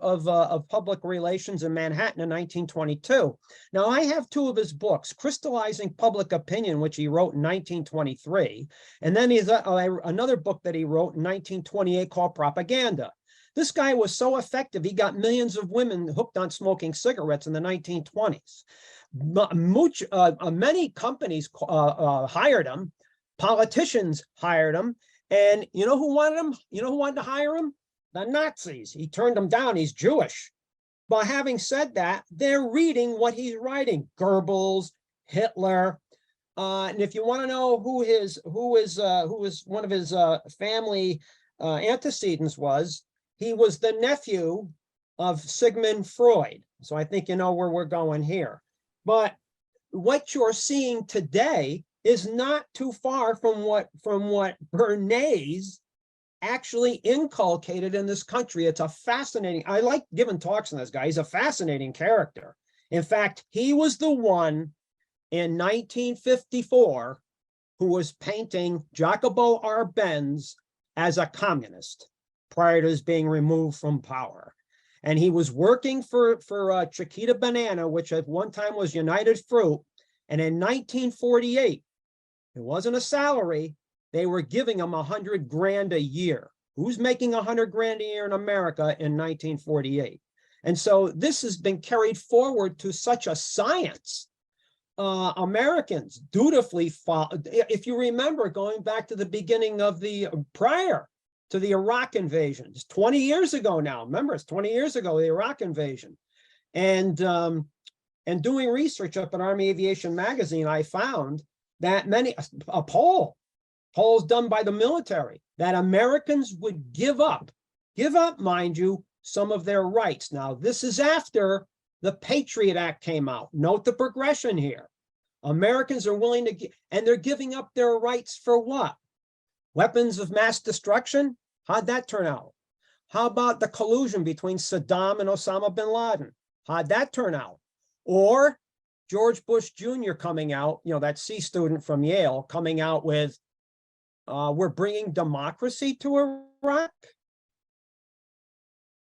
public relations in Manhattan in 1922. Now, I have two of his books, Crystallizing Public Opinion, which he wrote in 1923, and then he's another book that he wrote in 1928 called Propaganda. This guy was so effective, he got millions of women hooked on smoking cigarettes in the 1920s. Many companies hired him, politicians hired him, and you know who wanted him? You know who wanted to hire him? The Nazis. He turned them down. He's Jewish. But having said that, they're reading what he's writing. Goebbels, Hitler. And if you want to know who was one of his family antecedents was, he was the nephew of Sigmund Freud. So I think you know where we're going here. But what you're seeing today is not too far from what Bernays actually inculcated in this country. It's a fascinating, I like giving talks on this guy. He's a fascinating character. In fact, he was the one in 1954 who was painting Jacobo Arbenz as a communist prior to his being removed from power. And he was working for Chiquita Banana, which at one time was United Fruit. And in 1948, it wasn't a salary. They were giving him $100 grand a year. Who's making $100 grand a year in America in 1948? And so this has been carried forward to such a science. Americans dutifully follow. If you remember, going back to the beginning of prior to the Iraq invasion, it's 20 years ago now. Remember, it's 20 years ago, the Iraq invasion. And doing research up at Army Aviation Magazine, I found that polls done by the military, that Americans would give up, mind you, some of their rights. Now, this is after the Patriot Act came out. Note the progression here. Americans are willing to give, and they're giving up their rights for what? Weapons of mass destruction? How'd that turn out? How about the collusion between Saddam and Osama bin Laden? How'd that turn out? Or George Bush Jr. coming out, that C student from Yale coming out with, we're bringing democracy to Iraq.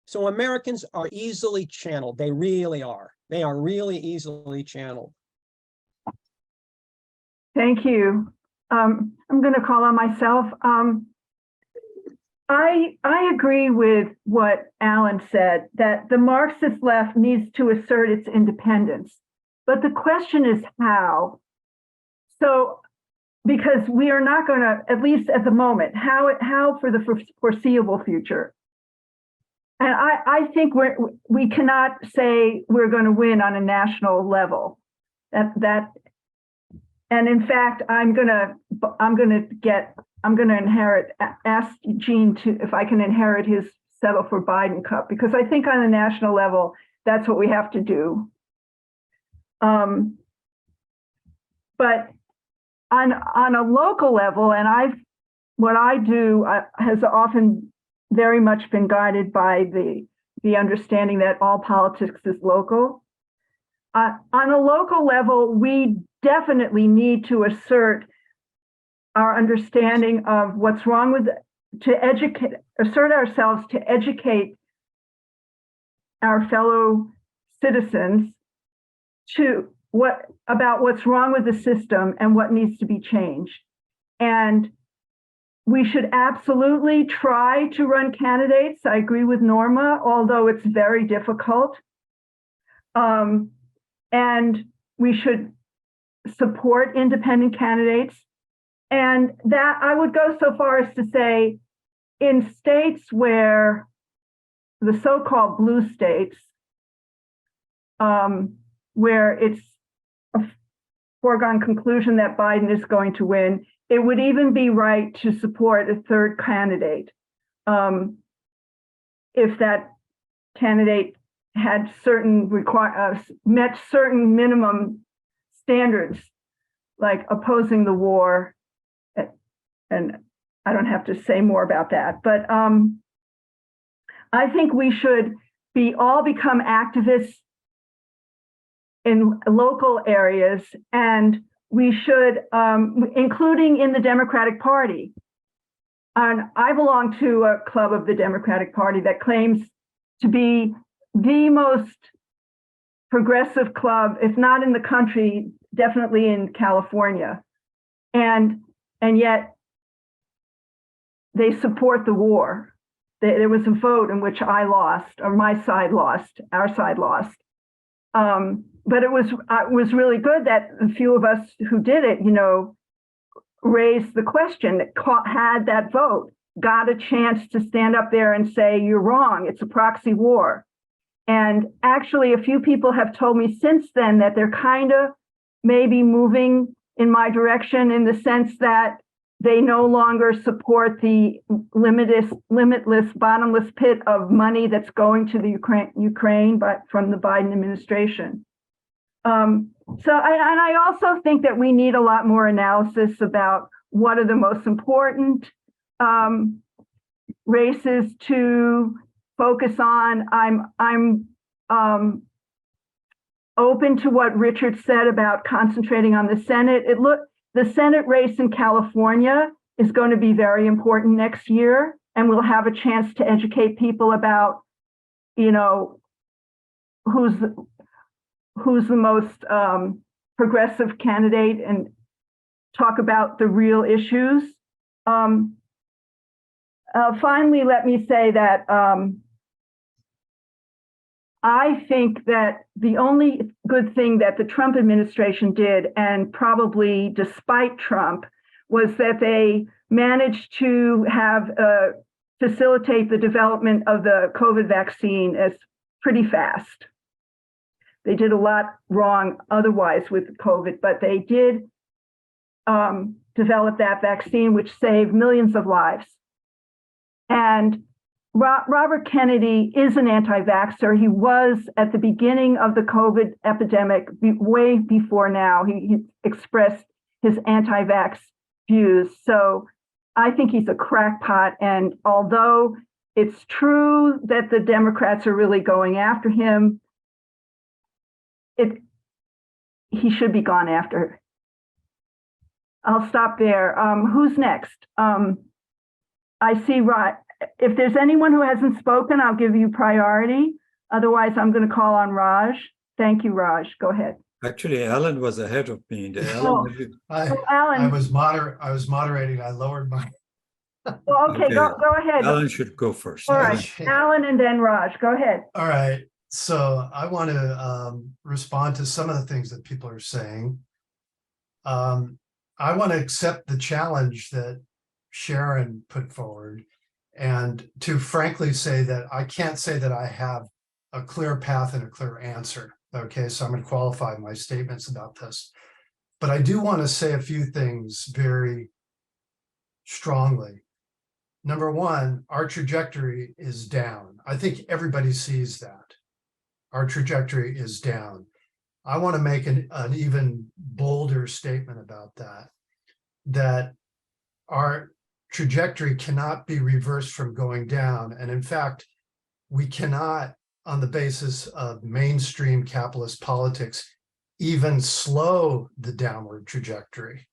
So Americans are easily channeled. They really are. They are really easily channeled.
Thank you. I'm going to call on myself. I agree with what Alan said, that the Marxist left needs to assert its independence. But the question is how. So, because we are not going to, at least at the moment, how for the foreseeable future. And I think we cannot say we're going to win on a national level. And in fact, I'm going to inherit, ask Gene if I can inherit his Settle for Biden cup, because I think on a national level, that's what we have to do. But on a local level, and what I do has often very much been guided by the understanding that all politics is local. On a local level, we definitely need to assert our understanding of what's wrong with, assert ourselves to educate our fellow citizens about what's wrong with the system and what needs to be changed. And we should absolutely try to run candidates. I agree with Norma, although it's very difficult. And we should support independent candidates. And that I would go so far as to say, in states where the so-called blue states, where it's a foregone conclusion that Biden is going to win, it would even be right to support a third candidate if that candidate had met certain minimum standards, like opposing the war. And I don't have to say more about that, but I think we should all become activists in local areas, and we should, including in the Democratic Party. And I belong to a club of the Democratic Party that claims to be the most progressive club, if not in the country, definitely in California. And yet they support the war. There was a vote in which I lost, or my side lost, our side lost. But it was really good that a few of us who did it, raised the question, had that vote, got a chance to stand up there and say, you're wrong, it's a proxy war. And actually, a few people have told me since then that they're kind of maybe moving in my direction, in the sense that they no longer support the limitless, bottomless pit of money that's going to the Ukraine, but from the Biden administration. I also think that we need a lot more analysis about what are the most important races to focus on. I'm open to what Richard said about concentrating on the Senate. The Senate race in California is going to be very important next year, and we'll have a chance to educate people about, who's the most progressive candidate and talk about the real issues. Finally, let me say that I think that the only good thing that the Trump administration did, and probably despite Trump, was that they managed to facilitate the development of the COVID vaccine as pretty fast. They did a lot wrong otherwise with COVID, but they did develop that vaccine, which saved millions of lives. And Robert Kennedy is an anti-vaxxer. He was at the beginning of the COVID epidemic, way before now. He expressed his anti-vax views. So I think he's a crackpot. And although it's true that the Democrats are really going after him, he should be gone after. I'll stop there. Who's next? I see if there's anyone who hasn't spoken, I'll give you priority. Otherwise, I'm going to call on Raj. Thank you, Raj. Go ahead.
Actually, Alan was ahead of me.
I
Alan.
was moderating. I lowered my.
Okay, go ahead.
Alan should go first.
All right, Alan and then Raj. Go ahead.
All right. So I want to respond to some of the things that people are saying. I want to accept the challenge that Sharon put forward, and to frankly say that I can't say that I have a clear path and a clear answer. Okay, so I'm going to qualify my statements about this. But I do want to say a few things very strongly. Number one, our trajectory is down. I think everybody sees that. Our trajectory is down. I want to make an even bolder statement about that our trajectory cannot be reversed from going down. And in fact, we cannot, on the basis of mainstream capitalist politics, even slow the downward trajectory.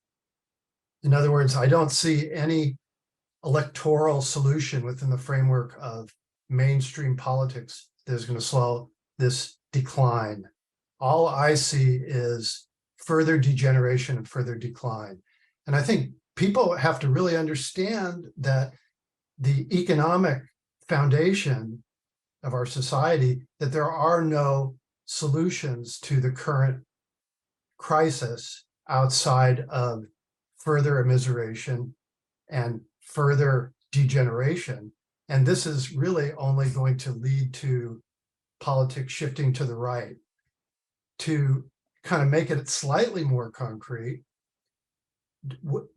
In other words, I don't see any electoral solution within the framework of mainstream politics that is going to slow this decline. All I see is further degeneration and further decline. And I think people have to really understand that the economic foundation of our society, that there are no solutions to the current crisis outside of further immiseration and further degeneration. And this is really only going to lead to politics shifting to the right. To kind of make it slightly more concrete,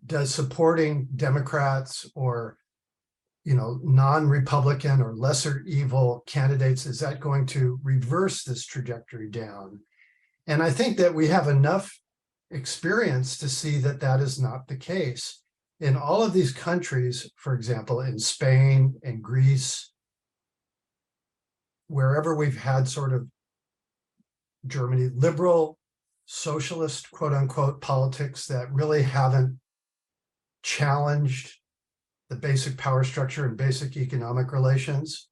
does supporting Democrats or non-Republican or lesser evil candidates, is that going to reverse this trajectory down? And I think that we have enough experience to see that that is not the case. In all of these countries, for example, in Spain and Greece, wherever we've had sort of Germany, liberal, socialist, quote unquote, politics that really haven't challenged the basic power structure and basic economic relations,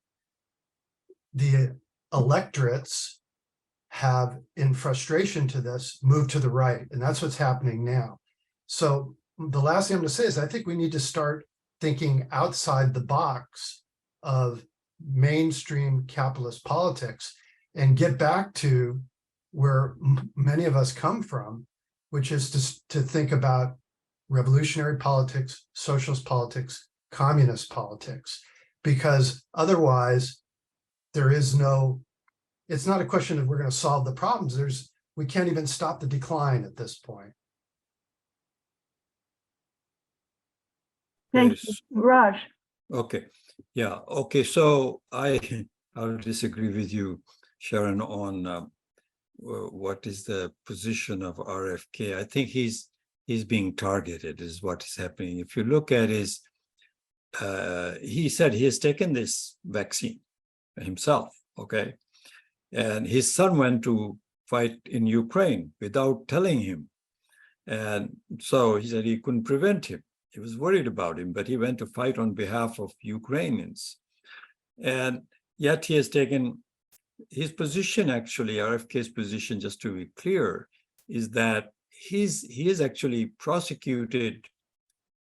the electorates have, in frustration to this, moved to the right. And that's what's happening now. So the last thing I'm going to say is I think we need to start thinking outside the box of mainstream capitalist politics and get back to where many of us come from, which is to think about revolutionary politics, socialist politics, communist politics, because otherwise there is no, it's not a question of we're going to solve the problems. We can't even stop the decline at this point.
Thank you, Raj.
Okay. Yeah. Okay. So I'll disagree with you, Sharon, on what is the position of RFK. I think he's being targeted is what is happening. If you look at his, he said he has taken this vaccine himself, okay? And his son went to fight in Ukraine without telling him. And so he said he couldn't prevent him. He was worried about him, but he went to fight on behalf of Ukrainians. And yet he has taken his position, actually, RFK's position, just to be clear, is that he is actually prosecuted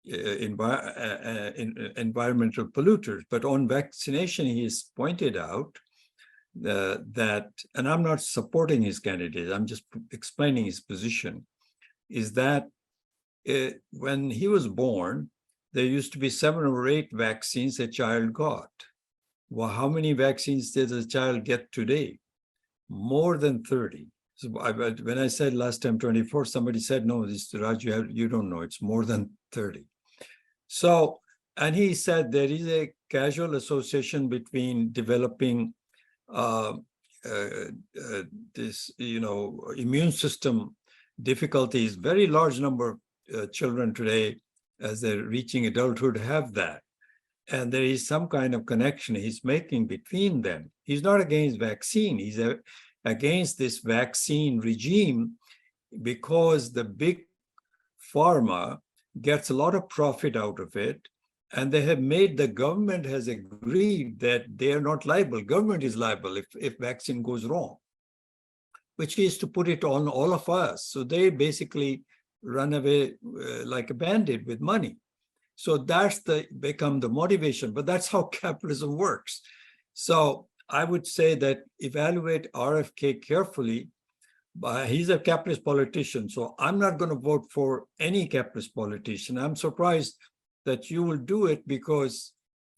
environmental polluters. But on vaccination, he has pointed out that, and I'm not supporting his candidate, I'm just explaining his position, is that when he was born, there used to be 7 or 8 vaccines a child got. Well, how many vaccines did a child get today? More than 30. So when I said last time 24, somebody said, no, this Raj, you don't know, it's more than 30. So, and he said there is a causal association between developing this, immune system difficulties. Very large number of children today, as they're reaching adulthood, have that. And there is some kind of connection he's making between them. He's not against vaccine. He's against this vaccine regime because the big pharma gets a lot of profit out of it. And they have made, the government has agreed that they are not liable. Government is liable if vaccine goes wrong, which is to put it on all of us. So they basically run away like a bandit with money. So that's become the motivation, but that's how capitalism works. So I would say that evaluate RFK carefully. He's a capitalist politician, so I'm not going to vote for any capitalist politician. I'm surprised that you will do it because,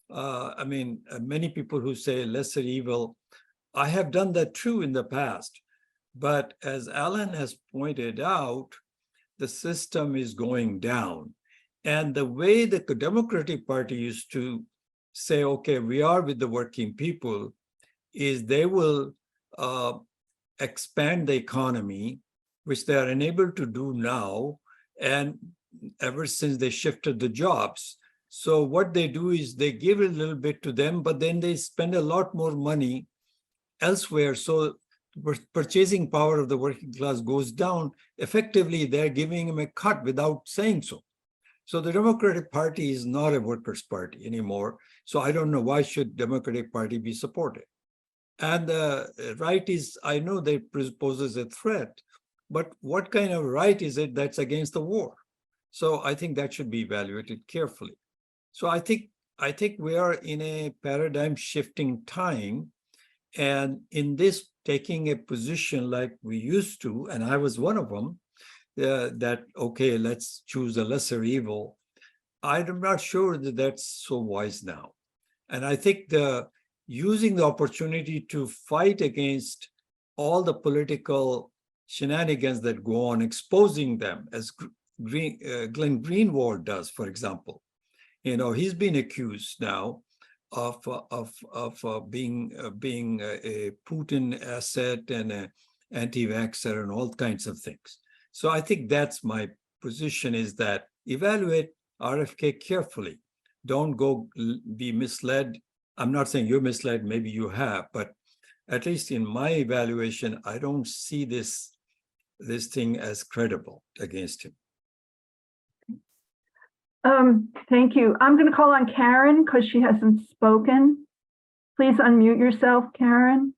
many people who say lesser evil, I have done that too in the past. But as Alan has pointed out, the system is going down. And the way the Democratic Party used to say, okay, we are with the working people, is they will expand the economy, which they are unable to do now, and ever since they shifted the jobs. So what they do is they give a little bit to them, but then they spend a lot more money elsewhere. So purchasing power of the working class goes down. Effectively, they're giving them a cut without saying so. So the Democratic Party is not a workers' party anymore. So I don't know why should Democratic Party be supported. And the right is, I know that poses a threat, but what kind of right is it that's against the war? So I think that should be evaluated carefully. So I think we are in a paradigm shifting time, and in this taking a position like we used to, and I was one of them, that okay, let's choose a lesser evil. I'm not sure that that's so wise now, and I think using the opportunity to fight against all the political shenanigans that go on, exposing them as Glenn Greenwald does, for example. You know, he's been accused now of being a Putin asset and an anti-vaxxer and all kinds of things. So I think that's my position, is that evaluate RFK carefully. Don't go be misled. I'm not saying you're misled, maybe you have, but at least in my evaluation, I don't see this thing as credible against him.
Thank you. I'm going to call on Karen because she hasn't spoken. Please unmute yourself, Karen.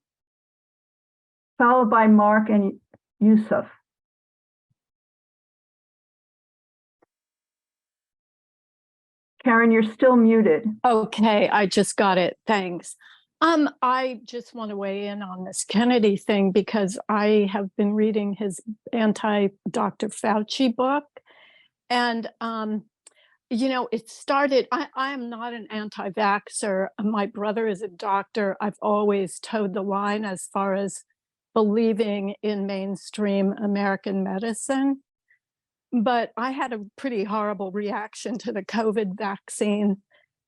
Followed by Mark and Yusuf. Karen, you're still muted.
Okay, I just got it. Thanks. I just want to weigh in on this Kennedy thing because I have been reading his anti-Dr. Fauci book. And, you know, it started, I am not an anti-vaxxer. My brother is a doctor. I've always towed the line as far as believing in mainstream American medicine. But I had a pretty horrible reaction to the COVID vaccine.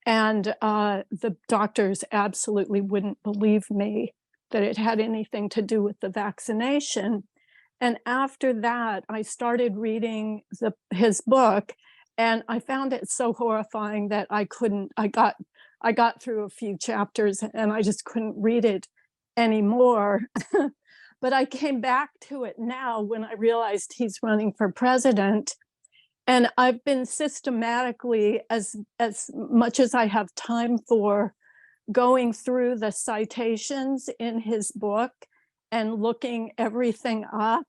And the doctors absolutely wouldn't believe me that it had anything to do with the vaccination. And after that, I started reading his book, and I found it so horrifying that I got through a few chapters and I just couldn't read it anymore. But I came back to it now when I realized he's running for president. And I've been systematically, as much as I have time for, going through the citations in his book and looking everything up.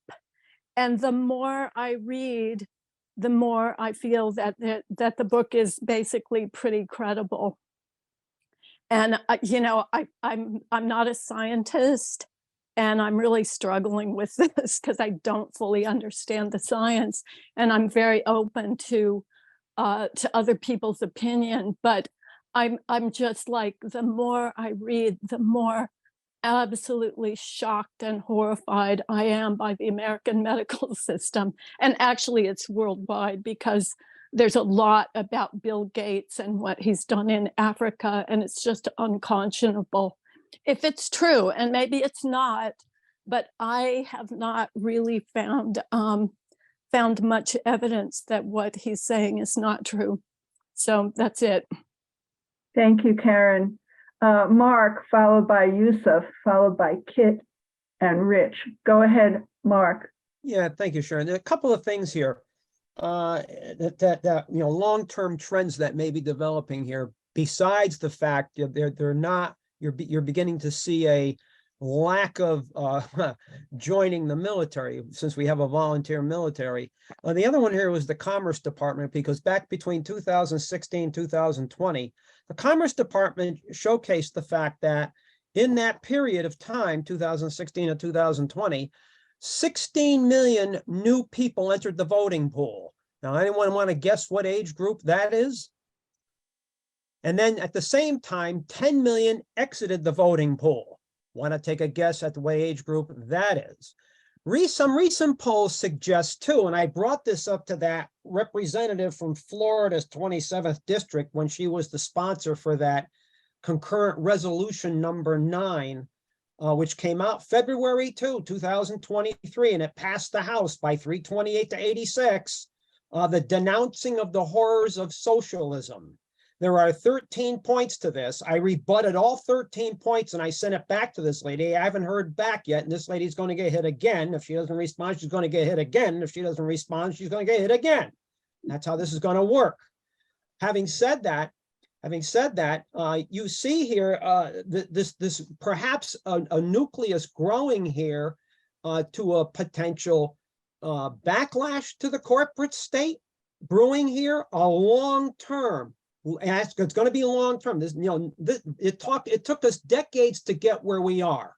And the more I read, the more I feel that the book is basically pretty credible. And you know, I'm not a scientist, and I'm really struggling with this because I don't fully understand the science, and I'm very open to other people's opinion. But I'm just like, the more I read, the more absolutely shocked and horrified I am by the American medical system. And actually, it's worldwide, because there's a lot about Bill Gates and what he's done in Africa, and it's just unconscionable. If it's true, and maybe it's not, but I have not really found much evidence that what he's saying is not true. So that's it.
Thank you, Karen. Mark, followed by Yusuf, followed by Kit and Rich. Go ahead, Mark.
Yeah, thank you, Sharon. There are a couple of things here that you know, long-term trends that may be developing here, besides the fact that they're not, you're beginning to see a lack of joining the military, since we have a volunteer military. The other one here was the Commerce Department, because back between 2016 and 2020, the Commerce Department showcased the fact that in that period of time, 2016 to 2020, 16 million new people entered the voting pool. Now, anyone want to guess what age group that is? And then at the same time, 10 million exited the voting pool. Want to take a guess at what age group that is? Some recent polls suggest too, and I brought this up to that representative from Florida's 27th district when she was the sponsor for that concurrent resolution number 9 which came out February 2, 2023, and it passed the House by 328 to 86, the denouncing of the horrors of socialism. There are 13 points to this. I rebutted all 13 points and I sent it back to this lady. I haven't heard back yet, and this lady's going to get hit again. If she doesn't respond, she's going to get hit again. If she doesn't respond, she's going to get hit again. That's how this is going to work. Having said that, you see here this perhaps a nucleus growing here to a potential backlash to the corporate state brewing here, a long term. It's going to be long term. This, it took us decades to get where we are.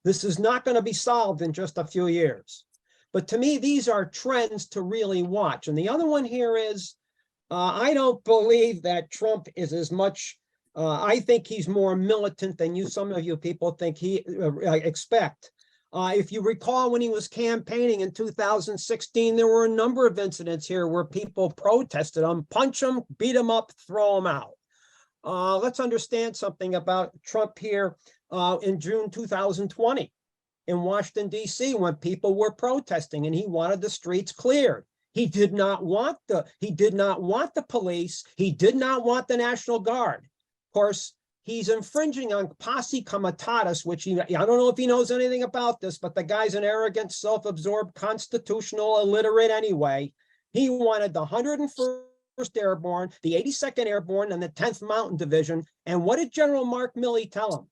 This is not going to be solved in just a few years. But to me, these are trends to really watch. And the other one here is, I don't believe that Trump is as much. I think he's more militant than some of you people think he expect. If you recall, when he was campaigning in 2016, there were a number of incidents here where people protested him, punch him, beat him up, throw him out. Let's understand something about Trump here in June 2020 in Washington, D.C., when people were protesting and he wanted the streets cleared. He did not want the police. He did not want the National Guard. Of course, he's infringing on posse comitatus, which I don't know if he knows anything about this, but the guy's an arrogant, self-absorbed, constitutional illiterate anyway. He wanted the 101st Airborne, the 82nd Airborne, and the 10th Mountain Division. And what did General Mark Milley tell him?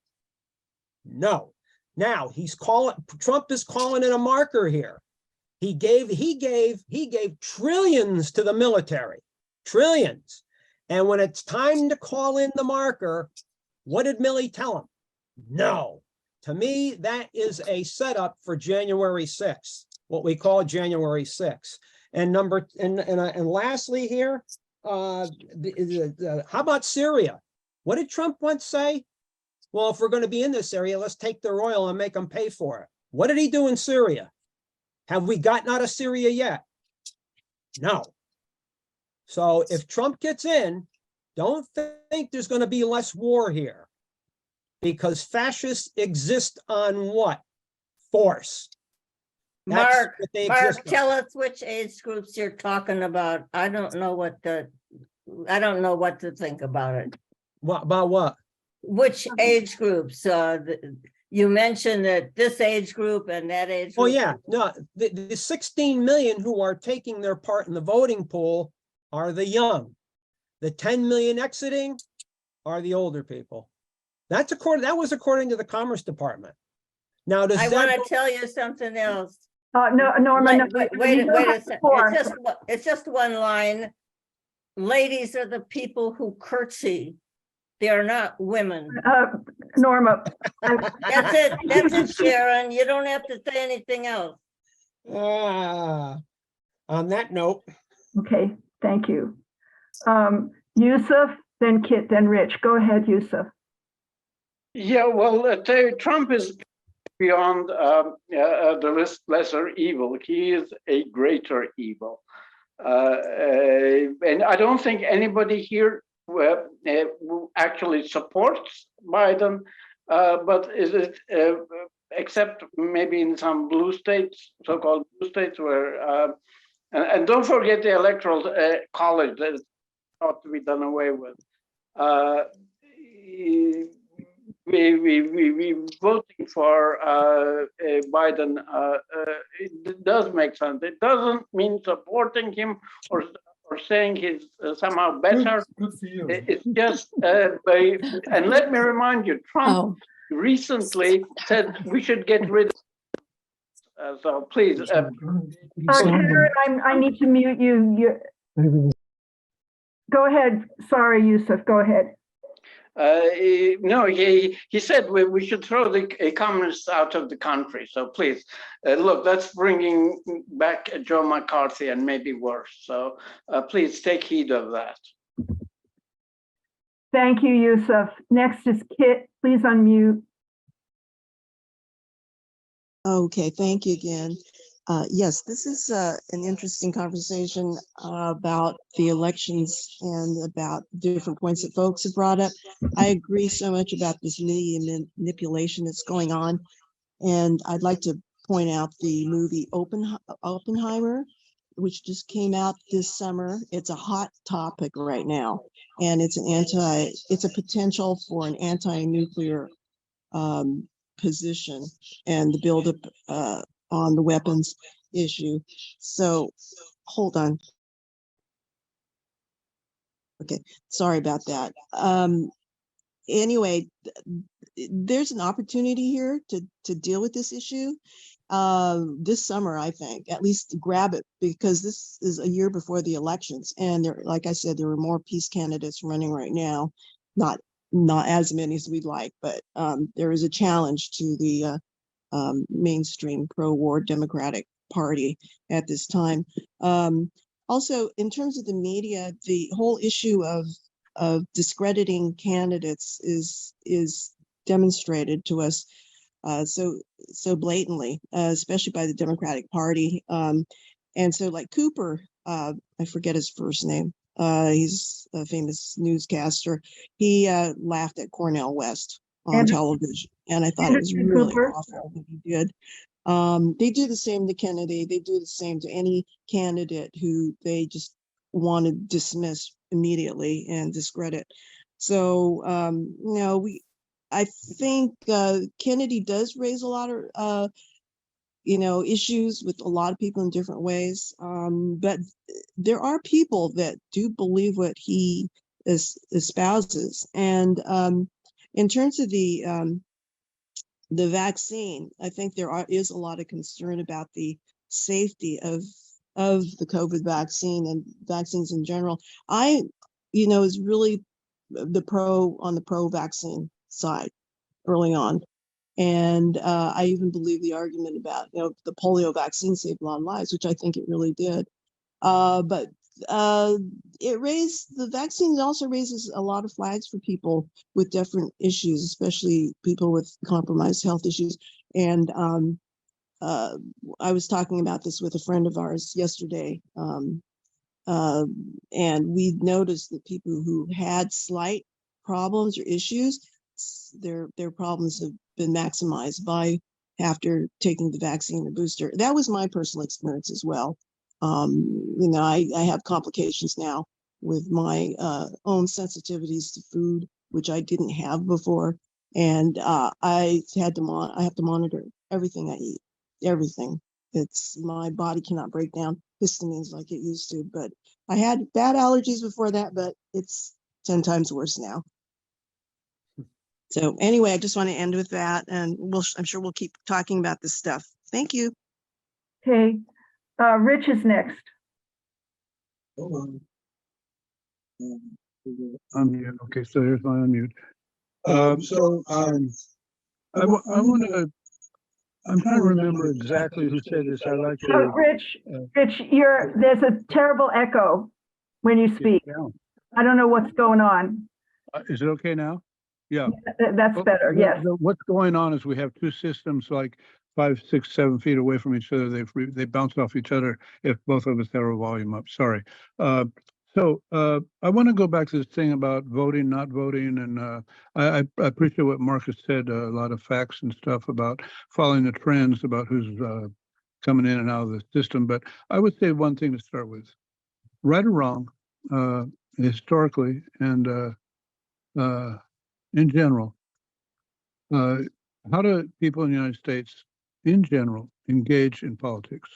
No. Now Trump is calling it a marker here. He gave trillions to the military, trillions. And when it's time to call in the marker, what did Milley tell him? No. To me, that is a setup for January 6th, what we call January 6th. And lastly here, how about Syria? What did Trump once say? Well, if we're going to be in this area, let's take their oil and make them pay for it. What did he do in Syria? Have we gotten out of Syria yet? No. So if Trump gets in, don't think there's going to be less war here, because fascists exist on what? Force.
Mark, tell us which age groups you're talking about. I don't know what to think about it.
What about what?
Which age groups? You mentioned that this age group and that age group.
Oh yeah, no, the 16 million who are taking their part in the voting pool are the young. The 10 million exiting are the older people. That was according to the Commerce Department. Now,
I want to tell you something else.
No, Norma, no,
wait a second. It's just one line. Ladies are the people who curtsy. They are not women.
Norma.
That's it, Sharon. You don't have to say anything else.
On that note.
Okay, thank you. Yusuf, then Kit, then Rich. Go ahead, Yusuf.
Yeah, well, Trump is beyond the lesser evil. He is a greater evil. And I don't think anybody here actually supports Biden, but is it, except maybe in some blue states, so-called blue states, where, and don't forget the electoral college that ought to be done away with. We voting for Biden, it does make sense. It doesn't mean supporting him or saying he's somehow better.
Good for you.
It's just, and let me remind you, Trump recently said we should get rid of. So please.
Karen, I need to mute you. Go ahead. Sorry, Yusuf. Go ahead.
No, he said we should throw the communists out of the country. So please, look, that's bringing back Joe McCarthy and maybe worse. So please take heed of that.
Thank you, Yusuf. Next is Kit. Please unmute.
Okay, thank you again. Yes, this is an interesting conversation about the elections and about different points that folks have brought up. I agree so much about this media manipulation that's going on. And I'd like to point out the movie Oppenheimer, which just came out this summer. It's a hot topic right now. And it's it's a potential for an anti-nuclear position and the buildup on the weapons issue. So hold on. Okay, sorry about that. Anyway, there's an opportunity here to deal with this issue this summer, I think, at least grab it, because this is a year before the elections. And there, like I said, there are more peace candidates running right now, not as many as we'd like, but there is a challenge to the mainstream pro-war Democratic Party at this time. Also, in terms of the media, the whole issue of discrediting candidates is demonstrated to us so blatantly, especially by the Democratic Party. And so, like Cooper, I forget his first name. He's a famous newscaster. He laughed at Cornel West on television, and I thought it was really awful what he did. They do the same to Kennedy. They do the same to any candidate who they just want to dismiss immediately and discredit. So, I think Kennedy does raise a lot of, issues with a lot of people in different ways. But there are people that do believe what he espouses. And in terms of the vaccine, I think is a lot of concern about the safety of the COVID vaccine and vaccines in general. I, is really on the pro vaccine side early on. And I even believe the argument about, the polio vaccine saved a lot of lives, which I think it really did. But the vaccine also raises a lot of flags for people with different issues, especially people with compromised health issues. And I was talking about this with a friend of ours yesterday. And we noticed that people who had slight problems or issues, their problems have been maximized after taking the vaccine or booster. That was my personal experience as well. I have complications now with my own sensitivities to food, which I didn't have before. And I have to monitor everything I eat, everything. My body cannot break down histamines like it used to, but I had bad allergies before that, but it's 10 times worse now. So anyway, I just want to end with that, and I'm sure we'll keep talking about this stuff. Thank you.
Okay, Rich is next.
Unmute. Okay, so here's my unmute. I'm trying to remember exactly who said this. I like to.
Rich, there's a terrible echo when you speak. I don't know what's going on.
Is it okay now? Yeah.
That's better, yes.
What's going on is we have two systems like 5, 6, 7 feet away from each other. They bounce off each other if both of us have our volume up. Sorry. So I want to go back to this thing about voting, not voting, and I appreciate what Marcus said. A lot of facts and stuff about following the trends about who's coming in and out of the system. But I would say one thing to start with: right or wrong, historically and in general, how do people in the United States, in general, engage in politics?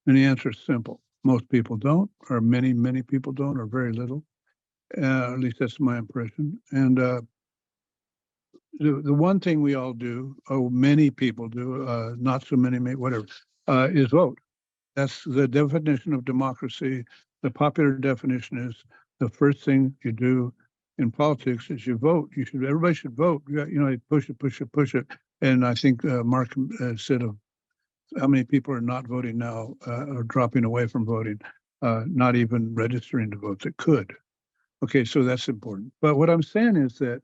And the answer is simple. Most people don't, or many people don't, or very little. At least that's my impression. And the one thing we all do, many people do, not so many, whatever, is vote. That's the definition of democracy. The popular definition is the first thing you do in politics is you vote. Everybody should vote. Push it. And I think Mark said of how many people are not voting now, or dropping away from voting, not even registering to vote that could. Okay, so that's important. But what I'm saying is that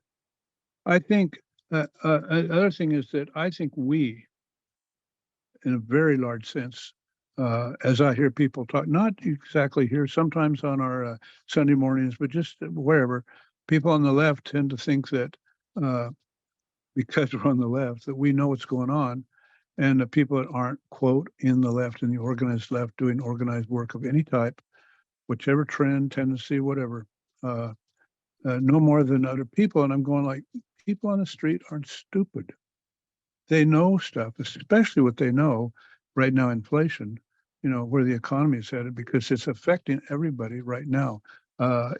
I think other thing is that I think we, in a very large sense. As I hear people talk, not exactly here, sometimes on our Sunday mornings, but just wherever, people on the left tend to think that because we're on the left, that we know what's going on. And the people that aren't, quote, in the left, in the organized left, doing organized work of any type, whichever trend, tendency, whatever, no more than other people. And I'm going like, people on the street aren't stupid. They know stuff, especially what they know right now, inflation, you know, where the economy is headed, because it's affecting everybody right now.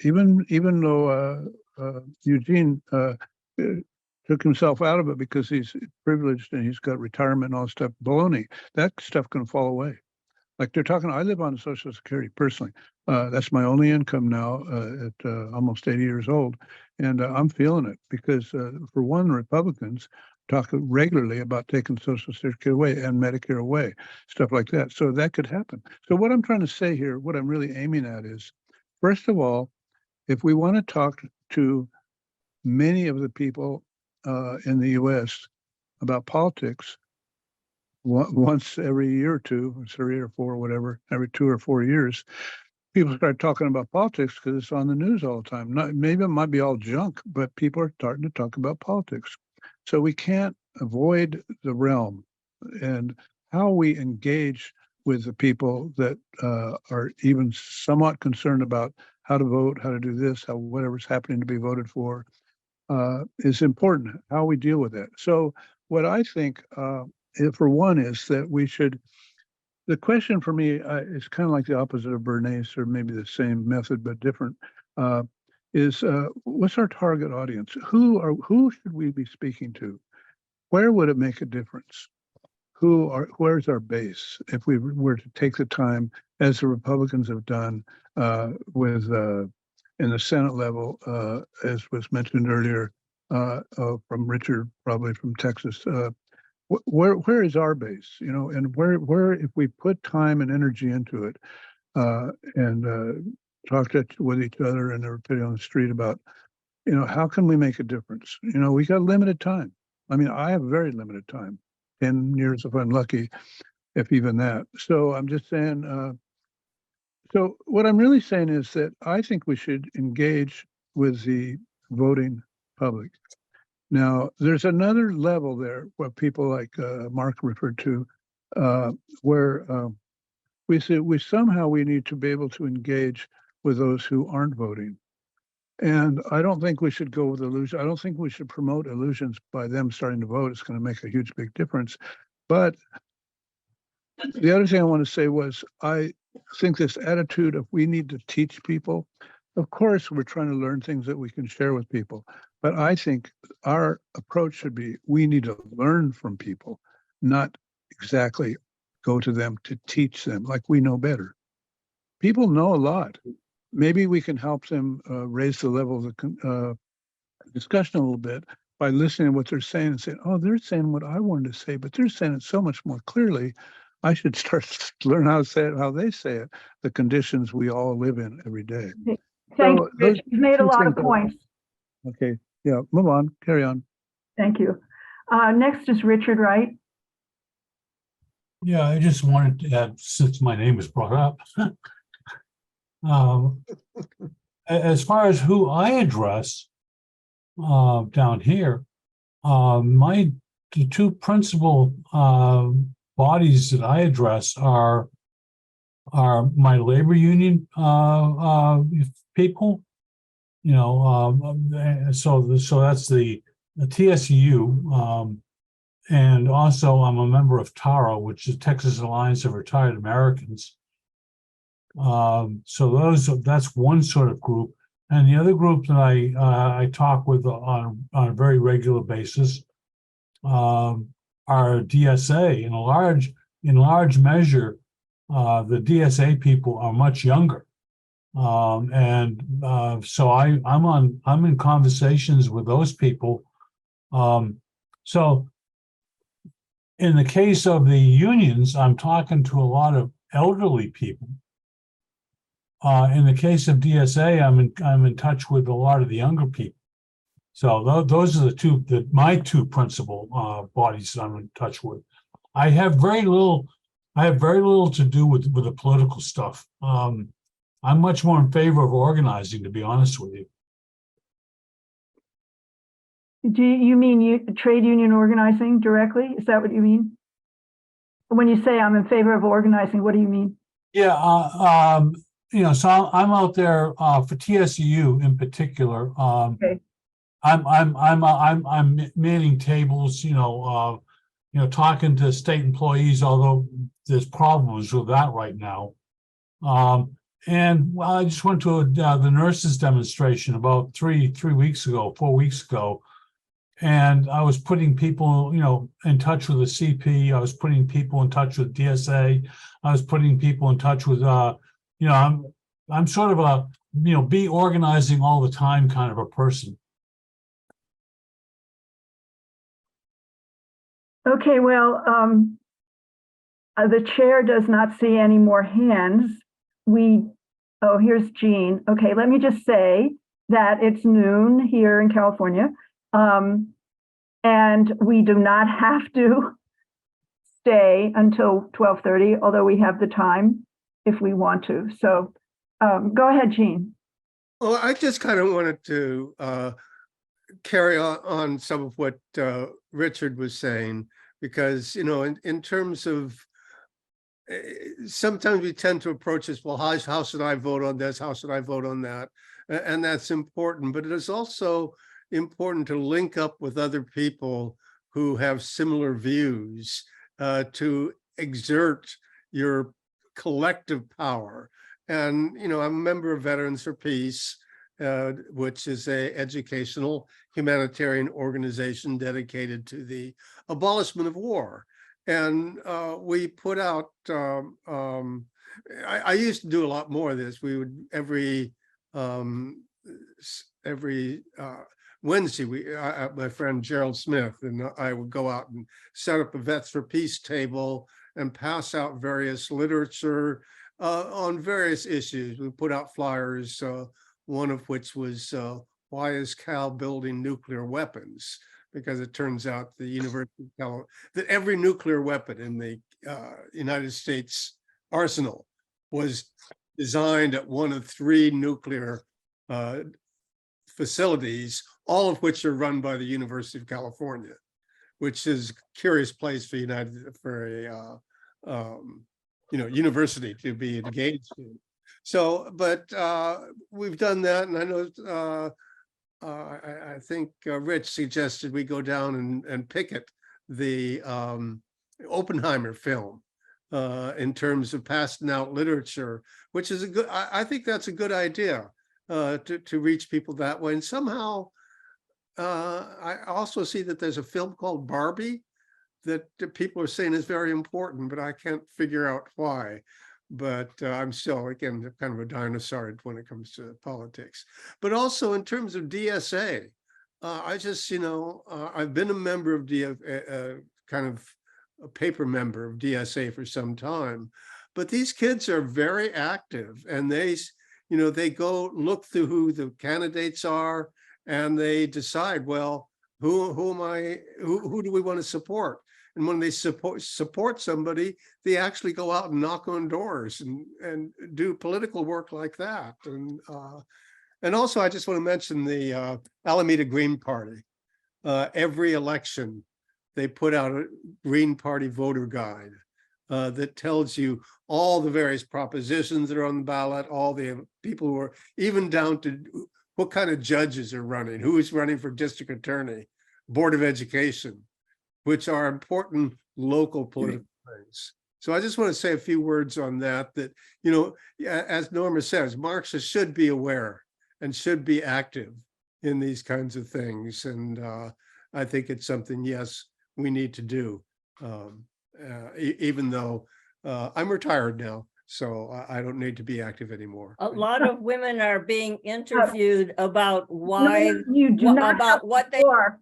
Even though Eugene took himself out of it because he's privileged and he's got retirement and all that stuff, baloney, that stuff can fall away. Like they're talking, I live on Social Security personally. That's my only income now at almost 80 years old. And I'm feeling it because for one, Republicans talk regularly about taking Social Security away and Medicare away, stuff like that. So that could happen. So what I'm trying to say here, what I'm really aiming at is, first of all, if we want to talk to many of the people in the US about politics, once every year or two, 3 or 4, whatever, every 2 or 4 years, people start talking about politics because it's on the news all the time. Maybe it might be all junk, but people are starting to talk about politics. So we can't avoid the realm, and how we engage with the people that are even somewhat concerned about how to vote, how to do this, how whatever's happening to be voted for is important, how we deal with that. So what I think, for one, is that we should, the question for me is kind of like the opposite of Bernays, or maybe the same method but different, is what's our target audience? Who should we be speaking to? Where would it make a difference? Where's our base? If we were to take the time, as the Republicans have done with in the Senate level, as was mentioned earlier from Richard, probably from Texas, where is our base? You know, and where if we put time and energy into it and talk with each other and everybody on the street about, you know, how can we make a difference? You know, we got limited time. I mean, I have very limited time, 10 years if I'm lucky, if even that. So I'm just saying, so what I'm really saying is that I think we should engage with the voting public. Now, there's another level there where people like Mark referred to, where we say we need to be able to engage with those who aren't voting. And I don't think we should go with illusion. I don't think we should promote illusions by them starting to vote. It's going to make a huge, big difference. But the other thing I want to say was, I think this attitude of we need to teach people, of course, we're trying to learn things that we can share with people. But I think our approach should be, we need to learn from people, not exactly go to them to teach them like we know better. People know a lot. Maybe we can help them raise the level of the discussion a little bit by listening to what they're saying and saying, oh, they're saying what I wanted to say, but they're saying it so much more clearly. I should start to learn how to say it, how they say it, the conditions we all live in every day.
Thank you, Rich. You've made a lot of points.
Okay, yeah, move on, carry on.
Thank you. Next is Richard Wright.
Yeah, I just wanted to add, since my name was brought up, as far as who I address down here, the two principal bodies that I address are my labor union people, you know, so that's the TSU, and also I'm a member of TARA, which is Texas Alliance of Retired Americans. So that's one sort of group, and the other group that I talk with on a very regular basis are DSA. In large measure, the DSA people are much younger, so I'm in conversations with those people. So in the case of the unions, I'm talking to a lot of elderly people. In the case of DSA, I'm in touch with a lot of the younger people. So those are my two principal bodies that I'm in touch with. I have very little to do with the political stuff. I'm much more in favor of organizing, to be honest with you.
Do you mean trade union organizing directly? Is that what you mean? When you say I'm in favor of organizing, what do you mean?
Yeah, you know, so I'm out there for TSU in particular.
Okay.
I'm manning tables, you know, talking to state employees, although there's problems with that right now. And I just went to the nurses demonstration about 4 weeks ago, and I was putting people, you know, in touch with the CP. I was putting people in touch with DSA. I was putting people in touch with, you know, I'm sort of a, you know, be organizing all the time kind of a person.
Okay, well, the chair does not see any more hands. Oh, here's Jean. Okay, let me just say that it's noon here in California. And we do not have to stay until 12:30, although we have the time if we want to. So go ahead, Jean.
Well, I just kind of wanted to carry on some of what Richard was saying, because, you know, in terms of sometimes we tend to approach this, well, how should I vote on this? How should I vote on that? And that's important, but it is also important to link up with other people who have similar views to exert your collective power. And, you know, I'm a member of Veterans for Peace, which is an educational humanitarian organization dedicated to the abolishment of war. And we put out, I used to do a lot more of this. We would every Wednesday, my friend Gerald Smith and I would go out and set up a Vets for Peace table and pass out various literature on various issues. We put out flyers, one of which was, why is Cal building nuclear weapons? Because it turns out the University of California, that every nuclear weapon in the United States arsenal was designed at one of 3 nuclear facilities, all of which are run by the University of California, which is a curious place for university to be engaged in. So, but we've done that, and I know I think Rich suggested we go down and picket the Oppenheimer film in terms of passing out literature, which is I think that's a good idea to reach people that way. And somehow I also see that there's a film called Barbie that people are saying is very important, but I can't figure out why. But I'm still, again, kind of a dinosaur when it comes to politics. But also in terms of DSA, I just, you know, I've been a member of kind of a paper member of DSA for some time, but these kids are very active, and they, you know, they go look through who the candidates are, and they decide, well, who do we want to support? And when they support somebody, they actually go out and knock on doors and do political work like that. And also, I just want to mention the Alameda Green Party. Every election, they put out a Green Party voter guide that tells you all the various propositions that are on the ballot, all the people who are, even down to what kind of judges are running, who is running for district attorney, Board of Education, which are important local political things. So I just want to say a few words on that, you know, as Norma says, Marxists should be aware and should be active in these kinds of things. And I think it's something, yes, we need to do, even though I'm retired now, so I don't need to be active anymore.
A lot of women are being interviewed about why,
You do not
about what they
are.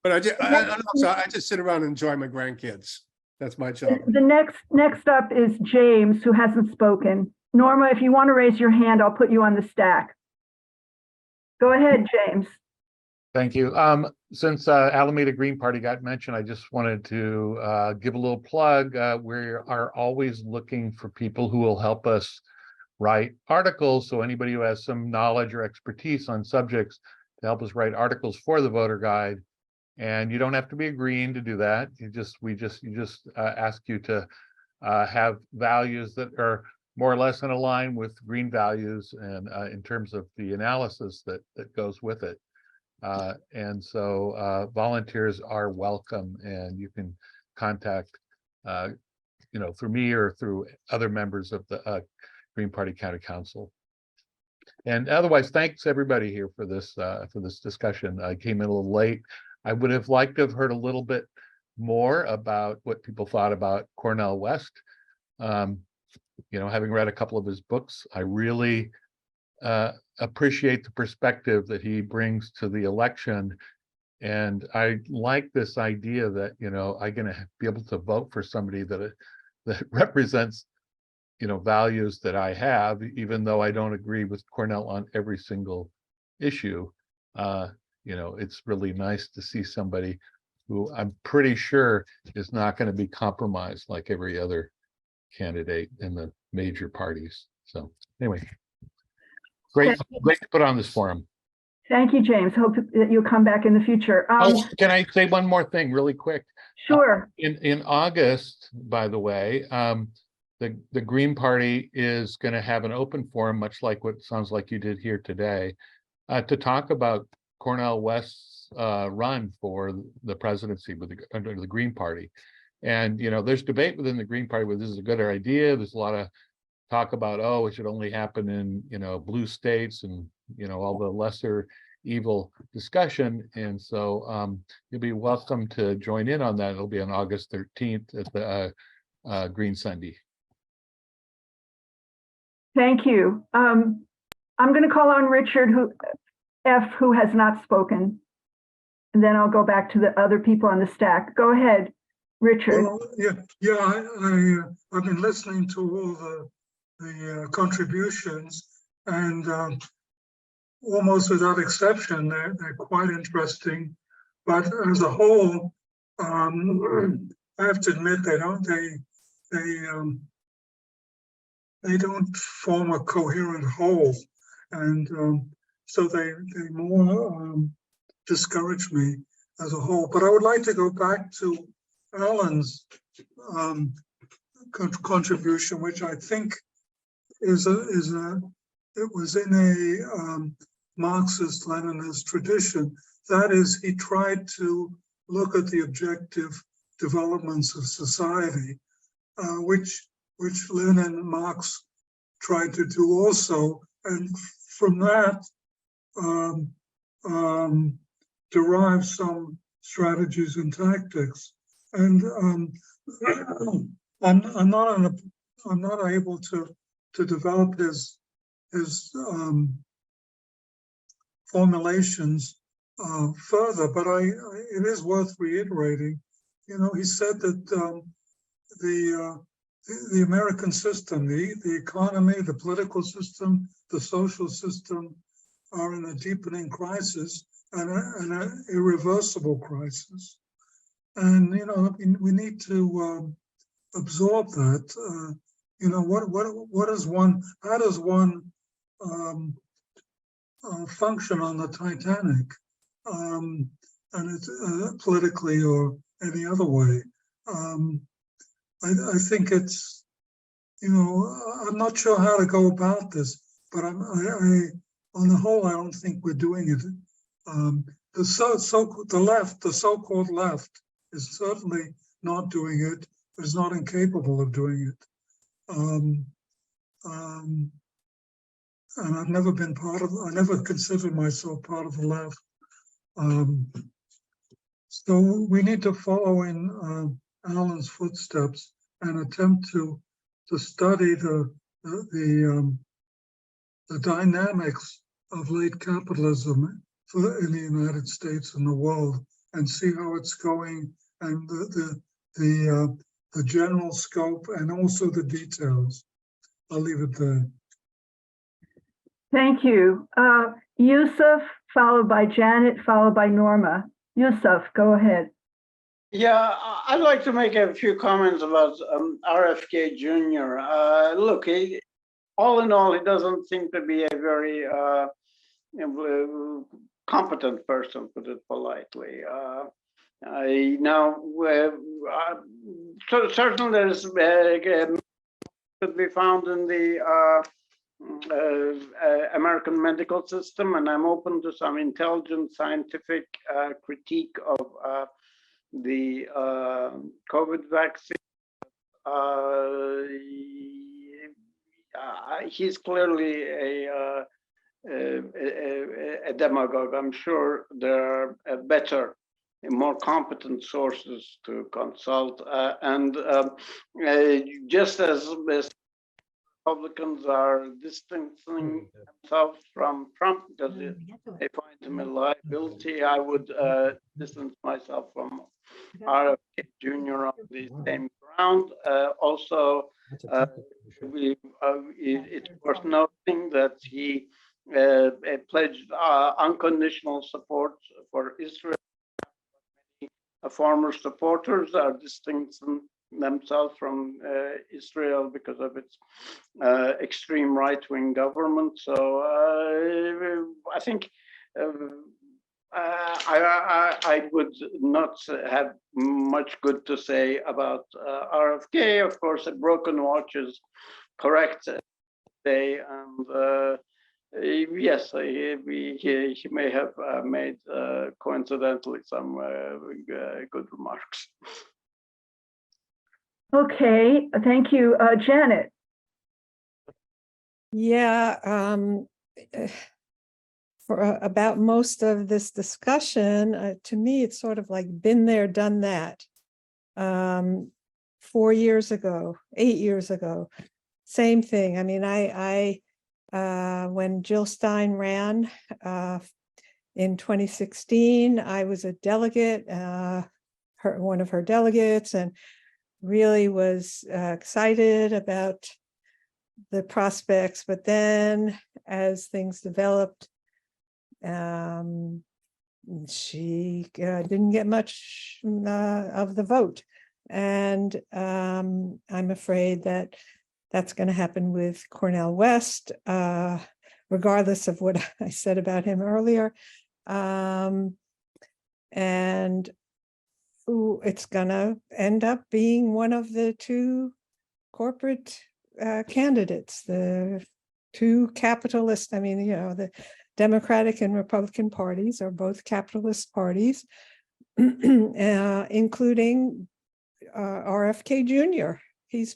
But I just sit around and enjoy my grandkids. That's my job.
The next up is James, who hasn't spoken. Norma, if you want to raise your hand, I'll put you on the stack. Go ahead, James.
Thank you. since Alameda Green Party got mentioned, I just wanted to give a little plug. We are always looking for people who will help us write articles. So anybody who has some knowledge or expertise on subjects to help us write articles for the voter guide. And you don't have to be a Green to do that. You just ask you to have values that are more or less in line with Green values and in terms of the analysis that goes with it. And so volunteers are welcome, and you can contact, through me or through other members of the Green Party County Council. And otherwise, thanks everybody here for this discussion. I came in a little late. I would have liked to have heard a little bit more about what people thought about Cornel West. Having read a couple of his books, I really appreciate the perspective that he brings to the election. And I like this idea that, I'm going to be able to vote for somebody that represents, values that I have, even though I don't agree with Cornel on every single issue. It's really nice to see somebody who I'm pretty sure is not going to be compromised like every other candidate in the major parties. So anyway, great to put on this forum.
Thank you, James. Hope that you'll come back in the future.
Can I say one more thing really quick?
Sure.
In August, by the way, the Green Party is going to have an open forum, much like what sounds like you did here today, to talk about Cornel West's run for the presidency under the Green Party. And, there's debate within the Green Party whether this is a good idea. There's a lot of talk about, it should only happen in, blue states and, all the lesser evil discussion. And so you'll be welcome to join in on that. It'll be on August 13th at the Green Sunday.
Thank you. I'm going to call on Richard who has not spoken. And then I'll go back to the other people on the stack. Go ahead, Richard.
Well, I've been listening to all the contributions, and almost without exception, they're quite interesting. But as a whole, I have to admit they don't form a coherent whole, and so they more discourage me as a whole. But I would like to go back to Alan's contribution, which I think it was in a Marxist-Leninist tradition. That is, he tried to look at the objective developments of society, which Lenin and Marx tried to do also, and from that derive some strategies and tactics. And I'm not able to develop his formulations further, but it is worth reiterating. He said that the American system, the economy, the political system, the social system are in a deepening crisis and an irreversible crisis. And, we need to absorb that. How does one function on the Titanic, and it's politically or any other way? I think it's, I'm not sure how to go about this, but on the whole, I don't think we're doing it. The so-called left is certainly not doing it, but is not incapable of doing it. And I've never been I never considered myself part of the left. So we need to follow in Alan's footsteps and attempt to study the dynamics of late capitalism in the United States and the world, and see how it's going, and the general scope and also the details. I'll leave it there.
Thank you. Yusuf, followed by Janet, followed by Norma. Yusuf, go ahead.
Yeah, I'd like to make a few comments about RFK Jr. Look, all in all, he doesn't seem to be a very competent person, put it politely. Certainly there's could be found in the American medical system, and I'm open to some intelligent scientific critique of the COVID vaccine. He's clearly a demagogue. I'm sure there are better, more competent sources to consult. Just as Republicans are distancing themselves from Trump because they find him a liability, I would distance myself from RFK Jr. on the same ground. Also, it's worth noting that he pledged unconditional support for Israel. Former supporters are distancing themselves from Israel because of its extreme right-wing government. So I think I would not have much good to say about RFK. Of course, a broken watch is correct today, and yes, he may have made coincidentally some good remarks.
Okay, thank you. Janet.
Yeah, for about most of this discussion, to me, it's sort of like been there, done that. 4 years ago, 8 years ago, same thing. I mean, when Jill Stein ran in 2016, I was a delegate, one of her delegates, and really was excited about the prospects. But then as things developed, she didn't get much of the vote. And I'm afraid that that's going to happen with Cornel West, regardless of what I said about him earlier. And it's going to end up being one of the two corporate candidates, the two capitalist. I mean, you know, the Democratic and Republican parties are both capitalist parties, including RFK Jr. He's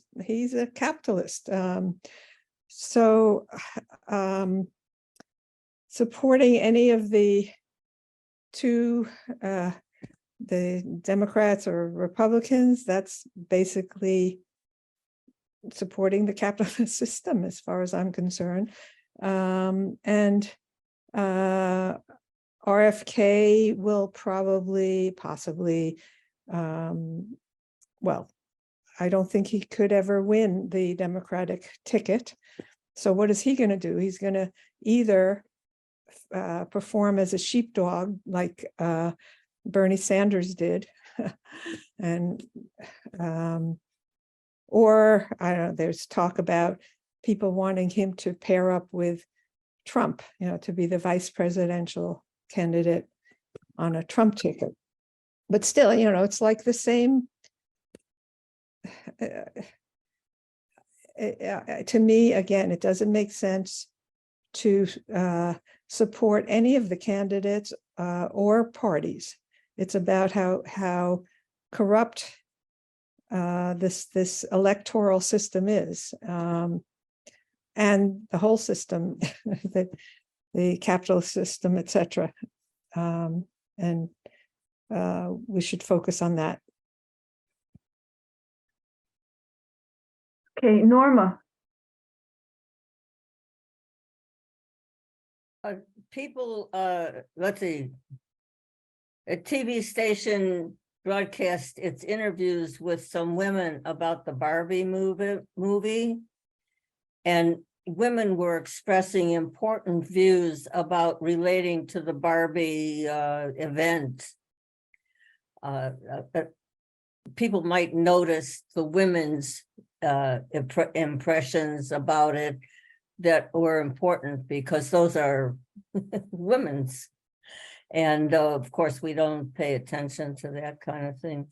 a capitalist. Supporting any of the two, the Democrats or Republicans, that's basically supporting the capitalist system as far as I'm concerned. RFK will possibly, well, I don't think he could ever win the Democratic ticket. So what is he going to do? He's going to either perform as a sheepdog like Bernie Sanders did, and or I don't know, there's talk about people wanting him to pair up with Trump, you know, to be the vice presidential candidate on a Trump ticket. But still, you know, it's like the same. To me, again, it doesn't make sense to support any of the candidates or parties. It's about how corrupt this electoral system is, and the whole system, the capitalist system, etc. And we should focus on that.
Okay, Norma.
People, let's see, a TV station broadcast its interviews with some women about the Barbie movie, and women were expressing important views about relating to the Barbie event people might notice the women's impressions about it that were important, because those are women's. And of course, we don't pay attention to that kind of thing.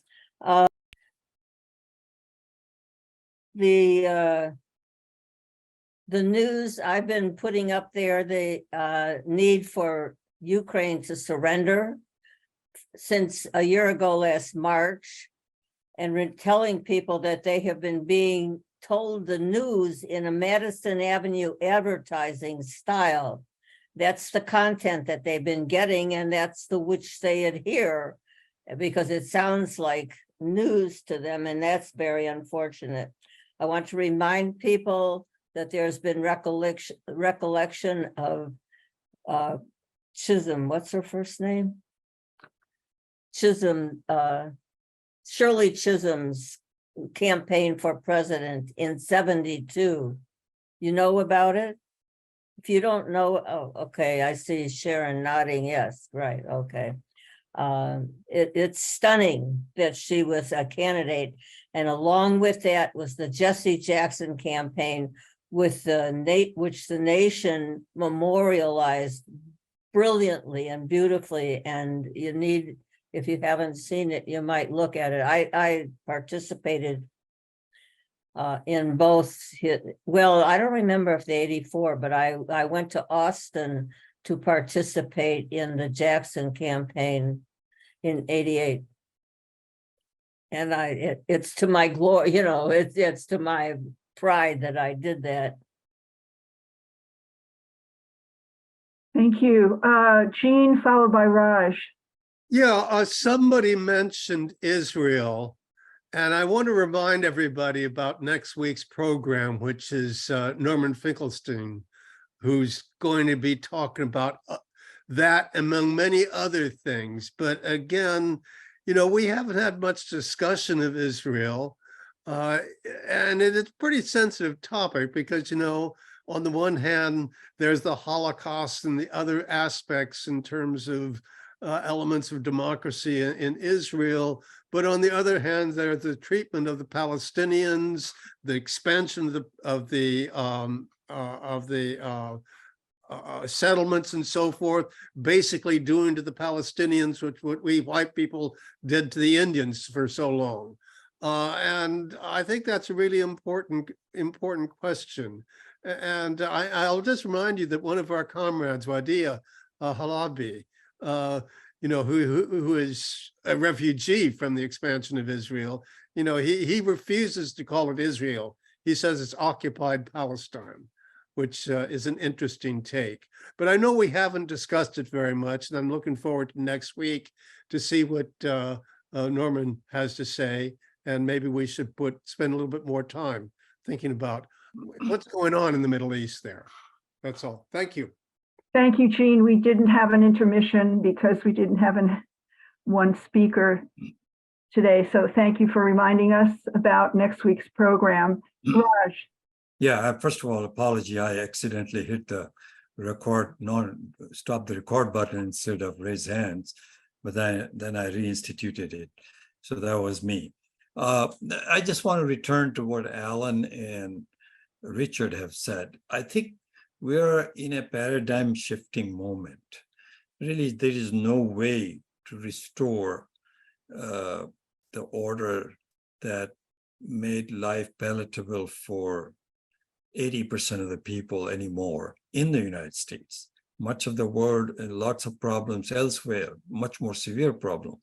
The news I've been putting up there, the need for Ukraine to surrender since a year ago last March, and telling people that they have been being told the news in a Madison Avenue advertising style. That's the content that they've been getting, and that's the which they adhere, because it sounds like news to them, and that's very unfortunate. I want to remind people that there's been recollection of Chisholm. What's her first name? Chisholm, Shirley Chisholm's campaign for president in '72. You know about it? If you don't know, oh, okay, I see Sharon nodding. Yes, right, okay. It's stunning that she was a candidate, and along with that was the Jesse Jackson campaign, with which the nation memorialized brilliantly and beautifully. And you need, if you haven't seen it, you might look at it. I participated in both. Well, I don't remember if the '84, but I went to Austin to participate in the Jackson campaign in '88. And it's to my glory, you know, it's to my pride that I did that.
Thank you. Jean, followed by Raj.
Yeah, somebody mentioned Israel, and I want to remind everybody about next week's program, which is Norman Finkelstein, who's going to be talking about that among many other things. But again, you know, we haven't had much discussion of Israel, and it's a pretty sensitive topic because, you know, on the one hand, there's the Holocaust and the other aspects in terms of elements of democracy in Israel. But on the other hand, there's the treatment of the Palestinians, the expansion of the settlements and so forth, basically doing to the Palestinians what we white people did to the Indians for so long. And I think that's a really important question. And I'll just remind you that one of our comrades, Wadia Halabi, you know, who is a refugee from the expansion of Israel, you know, he refuses to call it Israel. He says it's occupied Palestine, which is an interesting take. But I know we haven't discussed it very much, and I'm looking forward to next week to see what Norman has to say, and maybe we should spend a little bit more time thinking about what's going on in the Middle East there. That's all. Thank you.
Thank you, Jean. We didn't have an intermission because we didn't have one speaker today. So thank you for reminding us about next week's program. Raj.
Yeah, first of all, apology. I accidentally hit the stop the record button instead of raise hands, but then I reinstituted it. So that was me. I just want to return to what Alan and Richard have said. I think we're in a paradigm shifting moment. Really, there is no way to restore the order that made life palatable for 80% of the people anymore in the United States. Much of the world and lots of problems elsewhere, much more severe problem.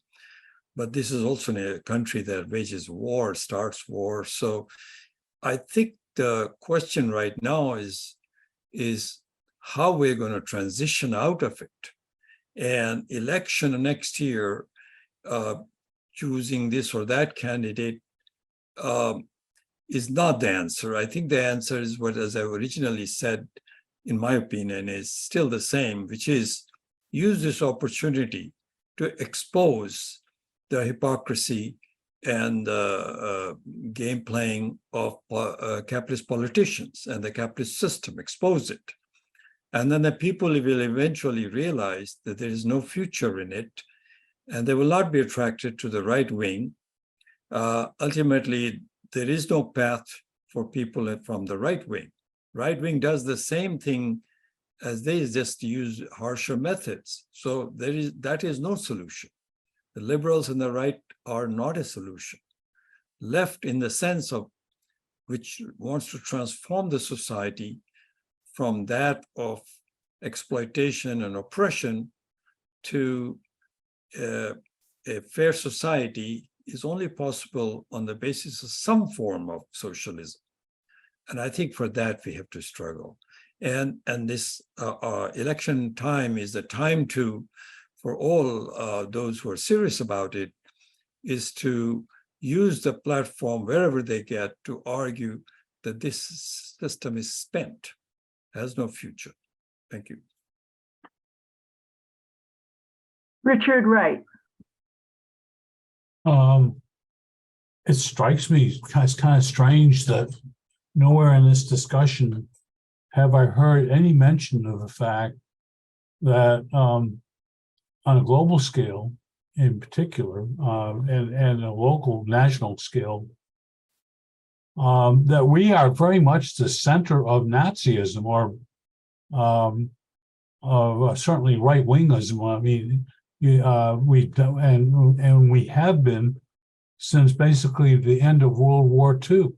But this is also a country that wages war, starts war. So I think the question right now is how we're going to transition out of it. And election next year, choosing this or that candidate is not the answer. I think the answer is what, as I originally said, in my opinion, is still the same, which is use this opportunity to expose the hypocrisy and game playing of capitalist politicians and the capitalist system, expose it. And then the people will eventually realize that there is no future in it, and they will not be attracted to the right wing. Ultimately, there is no path for people from the right wing. Right wing does the same thing as they just use harsher methods. So that is no solution. The liberals and the right are not a solution. Left, in the sense of which wants to transform the society from that of exploitation and oppression to a fair society, is only possible on the basis of some form of socialism. And I think for that we have to struggle. And this election time is the time for all those who are serious about it, is to use the platform wherever they get to argue that this system is spent, has no future. Thank you.
Richard Wright.
It strikes me as kind of strange that nowhere in this discussion have I heard any mention of the fact that on a global scale, in particular, and a local, national scale, that we are very much the center of Nazism, or of certainly right-wingism. I mean, we have been since basically the end of World War II.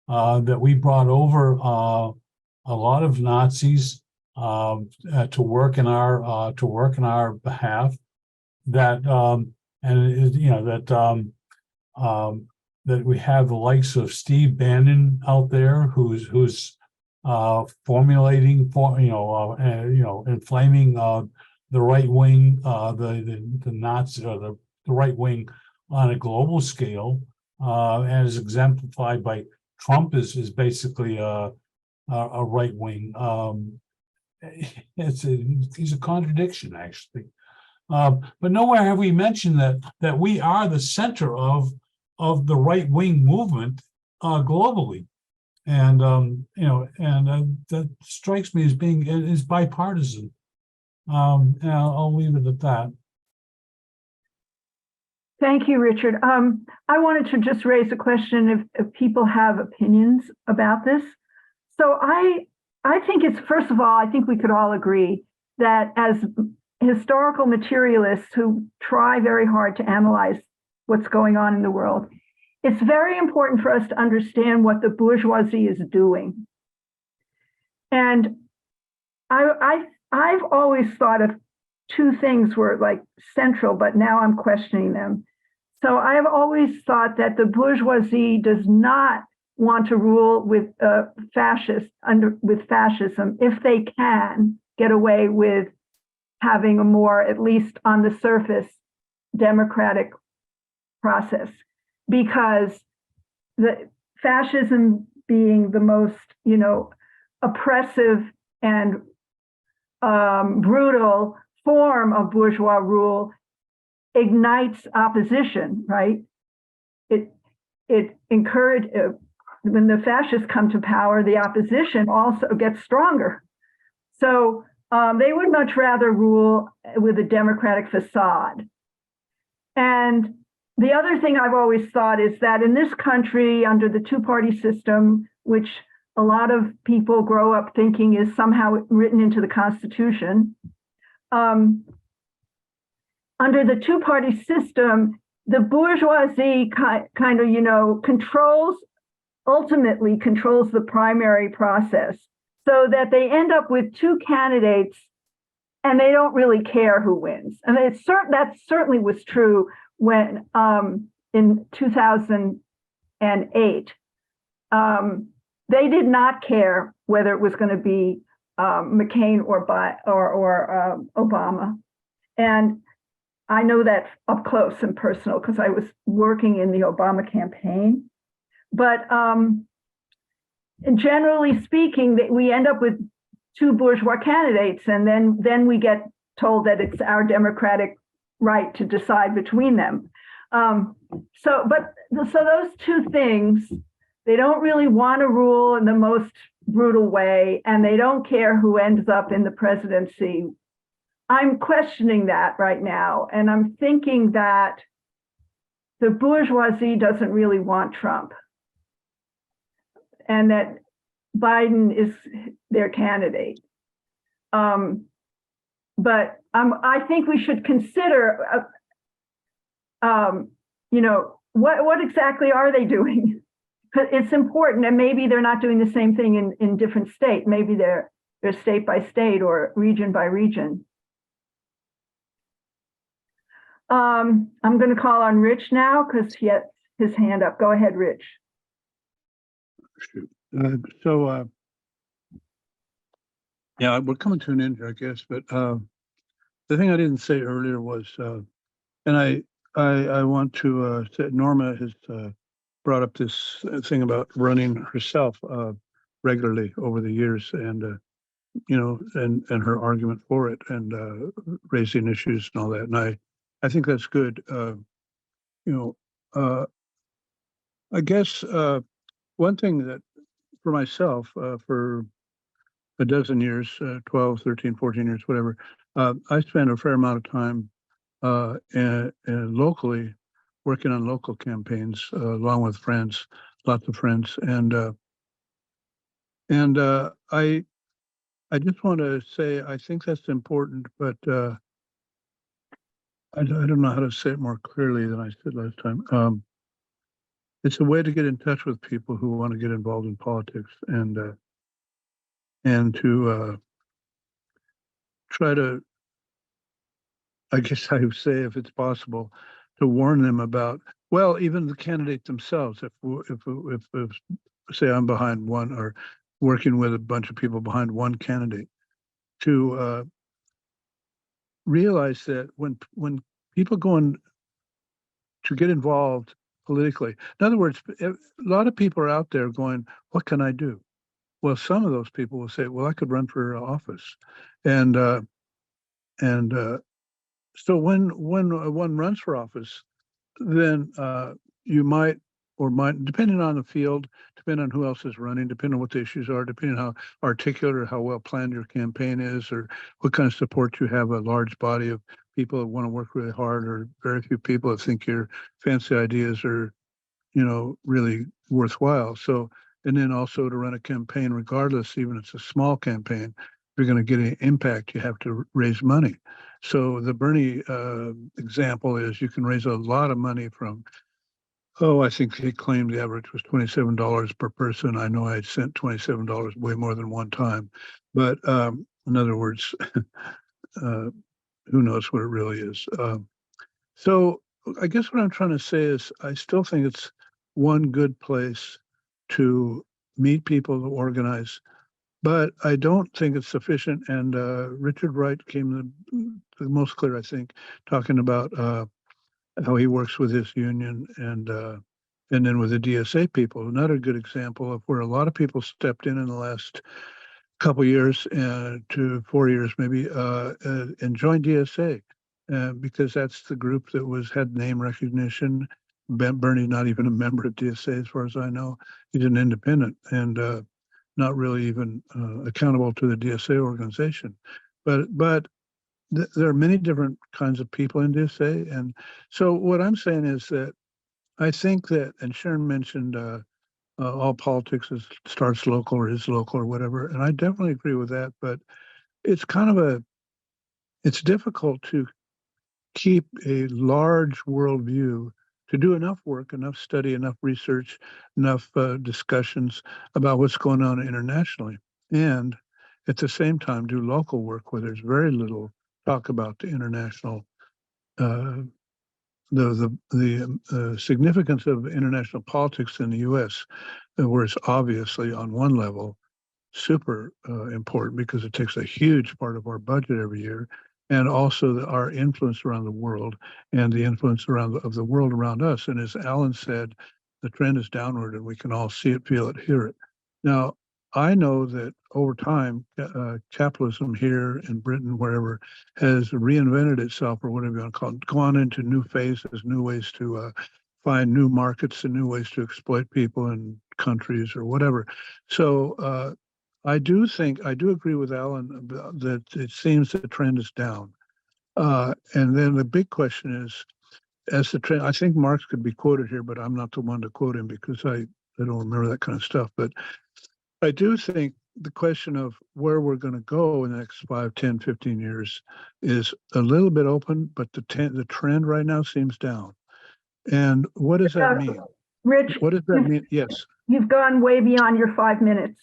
That we brought over a lot of Nazis to work in our behalf. That that we have the likes of Steve Bannon out there, who's formulating inflaming the right wing, the Nazis, or the right wing on a global scale, as exemplified by Trump is basically a right wing. He's a contradiction, actually. But nowhere have we mentioned that we are the center of the right wing movement globally, and that strikes me as being is bipartisan. And I'll leave it at that.
Thank you, Richard. I wanted to just raise a question if people have opinions about this. So I think it's, first of all, I think we could all agree that as historical materialists who try very hard to analyze what's going on in the world, it's very important for us to understand what the bourgeoisie is doing. And I've always thought of two things were like central, but now I'm questioning them. So I've always thought that the bourgeoisie does not want to rule with fascism if they can get away with having a more, at least on the surface, democratic process, because the fascism being the most, oppressive and brutal form of bourgeois rule ignites opposition, right? It encouraged, when the fascists come to power, the opposition also gets stronger. So they would much rather rule with a democratic facade. And the other thing I've always thought is that in this country, under the two-party system, which a lot of people grow up thinking is somehow written into the Constitution, under the two-party system, the bourgeoisie kind of, ultimately controls the primary process, so that they end up with two candidates and they don't really care who wins. And that certainly was true when in 2008, they did not care whether it was going to be McCain or Obama. And I know that up close and personal because I was working in the Obama campaign. But generally speaking, we end up with two bourgeois candidates, and then we get told that it's our democratic right to decide between them. So those two things, they don't really want to rule in the most brutal way, and they don't care who ends up in the presidency I'm questioning that right now, and I'm thinking that the bourgeoisie doesn't really want Trump, and that Biden is their candidate. But I think we should consider, what exactly are they doing? It's important, and maybe they're not doing the same thing in different states. Maybe they're state by state or region by region. I'm going to call on Rich now because he has his hand up. Go ahead, Rich.
Yeah, we're coming to an end here, I guess. But the thing I didn't say earlier was, and I want to say Norma has brought up this thing about running herself regularly over the years, and and her argument for it, and raising issues and all that. And I think that's good. I guess one thing that for myself, for a dozen years, 12, 13, 14 years, whatever, I spent a fair amount of time and locally working on local campaigns along with friends, lots of friends. And I just want to say, I think that's important, but I don't know how to say it more clearly than I said last time. It's a way to get in touch with people who want to get involved in politics, and to try to, I guess I would say, if it's possible, to warn them about, well, even the candidate themselves. If say I'm behind one, or working with a bunch of people behind one candidate, to realize that when people go in to get involved politically, in other words, a lot of people are out there going, "What can I do?" Well, some of those people will say, "Well, I could run for office," and so when one runs for office, then you might or might, depending on the field, depending on who else is running, depending on what the issues are, depending on how articulate or how well planned your campaign is, or what kind of support you have, a large body of people that want to work really hard, or very few people that think your fancy ideas are, really worthwhile. So, and then also to run a campaign, regardless, even if it's a small campaign, if you're going to get an impact, you have to raise money. So the Bernie example is you can raise a lot of money from, I think they claimed the average was $27 per person. I know I sent $27 way more than one time. But in other words, who knows what it really is. So I guess what I'm trying to say is I still think it's one good place to meet people, to organize, but I don't think it's sufficient. And Richard Wright came the most clear, I think, talking about how he works with his union, and then with the DSA people. Another good example of where a lot of people stepped in the last couple years to 4 years maybe, and joined DSA. Because that's the group that had name recognition. Bernie's not even a member of DSA, as far as I know. He's an independent, and not really even accountable to the DSA organization. But there are many different kinds of people in DSA, and so what I'm saying is that I think that, and Sharon mentioned all politics starts local or is local or whatever, and I definitely agree with that. But it's it's difficult to keep a large worldview, to do enough work, enough study, enough research, enough discussions about what's going on internationally, and at the same time do local work where there's very little talk about the international, the significance of international politics in the U.S., where it's obviously on one level super important because it takes a huge part of our budget every year, and also our influence around the world and the influence of the world around us. And as Alan said, the trend is downward, and we can all see it, feel it, hear it. Now, I know that over time, capitalism here in Britain, wherever, has reinvented itself, or whatever you want to call it, gone into new phases, new ways to find new markets and new ways to exploit people in countries or whatever. So I do agree with Alan that it seems the trend is down. And then the big question is, as the trend, I think Marx could be quoted here, but I'm not the one to quote him because I don't remember that kind of stuff. But I do think the question of where we're going to go in the next 5, 10, 15 years is a little bit open, but the trend right now seems down. And what does that mean?
Rich,
What does that mean? Yes.
you've gone way beyond your 5 minutes.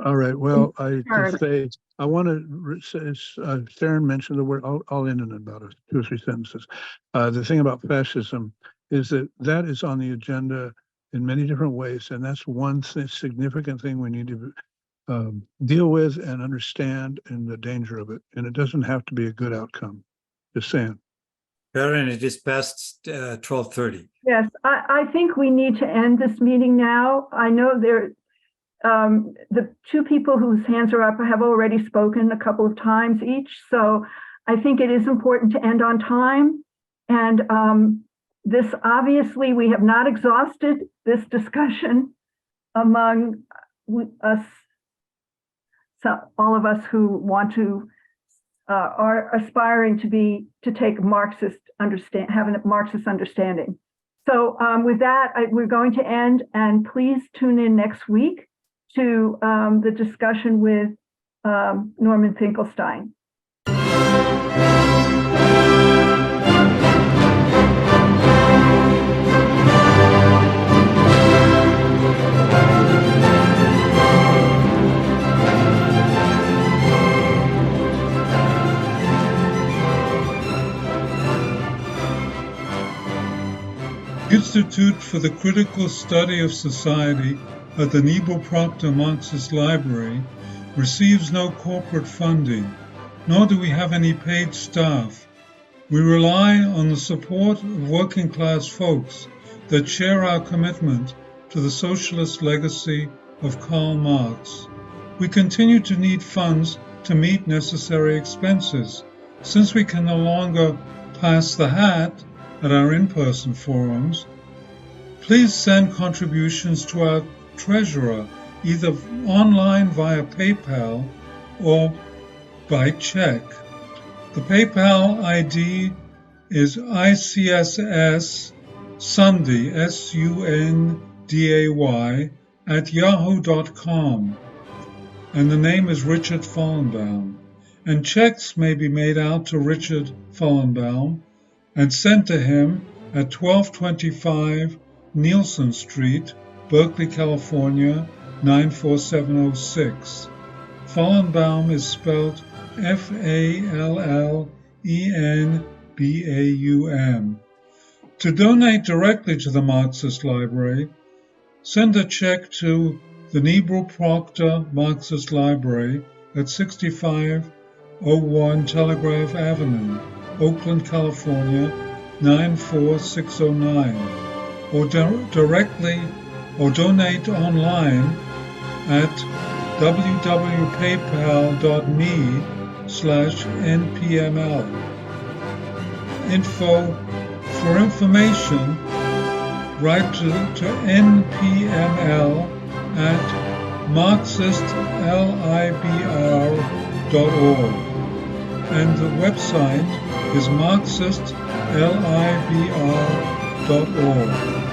All right. Well, I
Sure.
can say, I want to, Theron mentioned the word, I'll end in about 2 or 3 sentences. The thing about fascism is that is on the agenda in many different ways. And that's one significant thing we need to deal with and understand and the danger of it. And it doesn't have to be a good outcome. Just saying.
Karen, it is past 12:30.
Yes, I think we need to end this meeting now. I know the 2 people whose hands are up have already spoken a couple of times each. So I think it is important to end on time. And this, obviously, we have not exhausted this discussion among us, so all of us who want to are aspiring to take Marxist have a Marxist understanding. So with that, we're going to end, and please tune in next week to the discussion with Norman Finkelstein.
Institute for the Critical Study of Society at the Nebo Proctor Marxist Library receives no corporate funding, nor do we have any paid staff. We rely on the support of working class folks that share our commitment to the socialist legacy of Karl Marx. We continue to need funds to meet necessary expenses. Since we can no longer pass the hat at our in-person forums, please send contributions to our treasurer, either online via PayPal or by check. The PayPal ID is ICSS Sunday, SUNDAY, @yahoo.com. And the name is Richard Fallenbaum. And checks may be made out to Richard Fallenbaum and sent to him at 1225 Nielsen Street, Berkeley, California, 94706. Fallenbaum is spelled Fallenbaum. To donate directly to the Marxist Library, send a check to the Nebo Proctor Marxist Library at 6501 Telegraph Avenue, Oakland, California, 94609, or directly or donate online at www.paypal.me/npml. For information, write to npml at marxistlibr.org, and the website is marxistlibr.org.